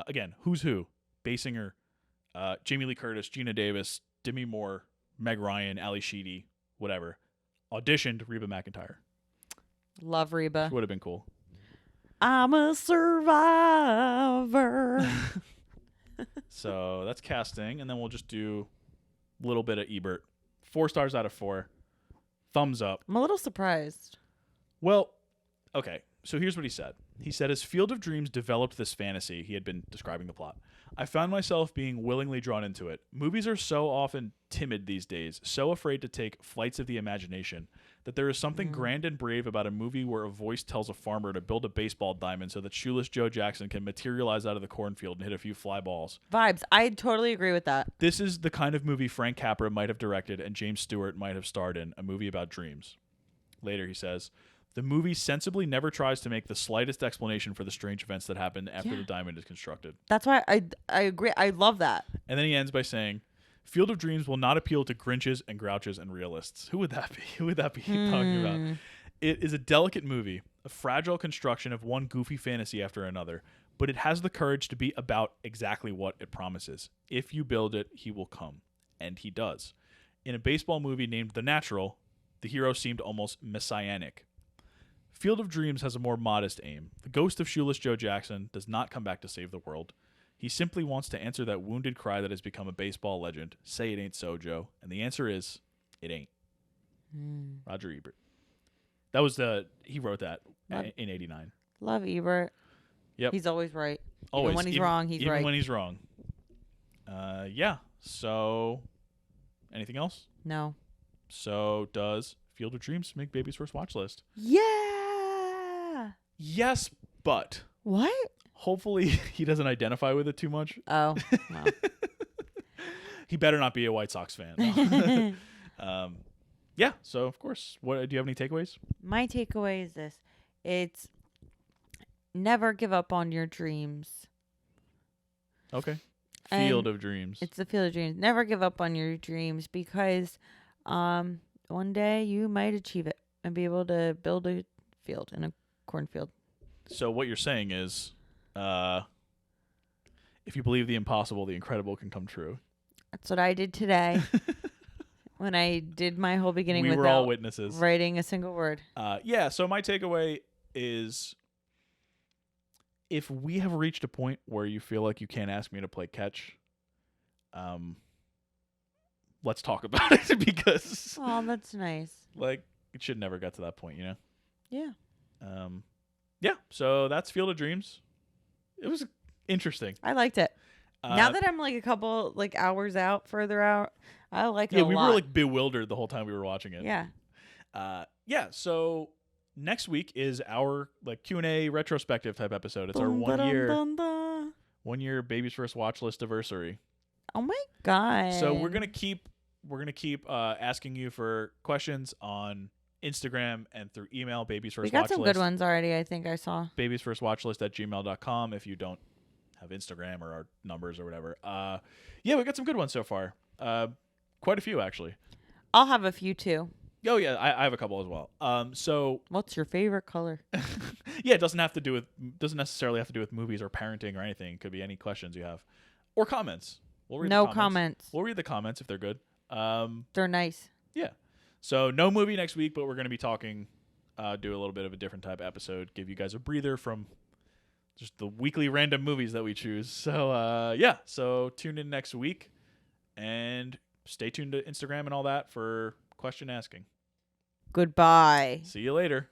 again, who's who? Basinger, Jamie Lee Curtis, Gina Davis, Demi Moore, Meg Ryan, Ali Sheedy, whatever. Auditioned Reba McEntire. Love Reba. Would have been cool. I'm a survivor. So that's casting, and then we'll just do a little bit of Ebert. 4 stars out of 4. Thumbs up. I'm a little surprised. Well, okay. So here's what he said. He said, as Field of Dreams developed this fantasy, he had been describing the plot, I found myself being willingly drawn into it. Movies are so often timid these days, so afraid to take flights of the imagination, that there is something grand and brave about a movie where a voice tells a farmer to build a baseball diamond so that Shoeless Joe Jackson can materialize out of the cornfield and hit a few fly balls. Vibes. I totally agree with that. This is the kind of movie Frank Capra might have directed and James Stewart might have starred in, a movie about dreams. Later, he says, the movie sensibly never tries to make the slightest explanation for the strange events that happen after the diamond is constructed. That's why I agree. I love that. And then he ends by saying, Field of Dreams will not appeal to Grinches and Grouches and realists. Who would that be? Who would that be talking about? It is a delicate movie, a fragile construction of one goofy fantasy after another, but it has the courage to be about exactly what it promises. If you build it, he will come. And he does. In a baseball movie named The Natural, the hero seemed almost messianic. Field of Dreams has a more modest aim. The ghost of shoeless Joe Jackson does not come back to save the world. He simply wants to answer that wounded cry that has become a baseball legend. Say it ain't so, Joe. And the answer is, it ain't. Roger Ebert. That was he wrote that in 89. Love Ebert. Yep. He's always right. Always. Even when he's wrong, he's right. Even when he's wrong. Yeah. So, anything else? No. So, does Field of Dreams make Baby's first watch list? Yeah. Yes, but. What? Hopefully he doesn't identify with it too much. Oh. Well. He better not be a White Sox fan. No. Yeah, so of course. Do you have any takeaways? My takeaway is this. It's never give up on your dreams. Okay. Field of Dreams. It's the Field of Dreams. Never give up on your dreams because one day you might achieve it and be able to build a field in a cornfield. So what you're saying is if you believe the impossible, the incredible can come true. That's what I did today when I did my whole beginning we without were all witnesses. Writing a single word. Yeah, so my takeaway is if we have reached a point where you feel like you can't ask me to play catch, let's talk about it because Oh, that's nice. Like it should never get to that point, you know? Yeah. Yeah, so that's Field of Dreams. It was interesting. I liked it. Now that I'm like a couple hours further out, I like it a lot. Yeah, we were like bewildered the whole time we were watching it. Yeah. Yeah, so next week is our like Q&A retrospective type episode. It's our 1 year Baby's First Watch List anniversary. Oh my god. So we're going to keep asking you for questions on Instagram and through email. Baby's First Watch List. We got some good ones already, I think I saw. Baby's First Watch List at gmail.com if you don't have Instagram or our numbers or whatever. Yeah, we got some good ones so far. Quite a few actually. I'll have a few too. Oh yeah, I have a couple as well. So what's your favorite color? Yeah, it doesn't necessarily have to do with movies or parenting or anything. It could be any questions you have or comments. We'll read no the comments. We'll read the comments if they're good. They're nice. Yeah. So no movie next week, but we're going to be talking, do a little bit of a different type episode, give you guys a breather from just the weekly random movies that we choose. So yeah, so tune in next week and stay tuned to Instagram and all that for question asking. Goodbye. See you later.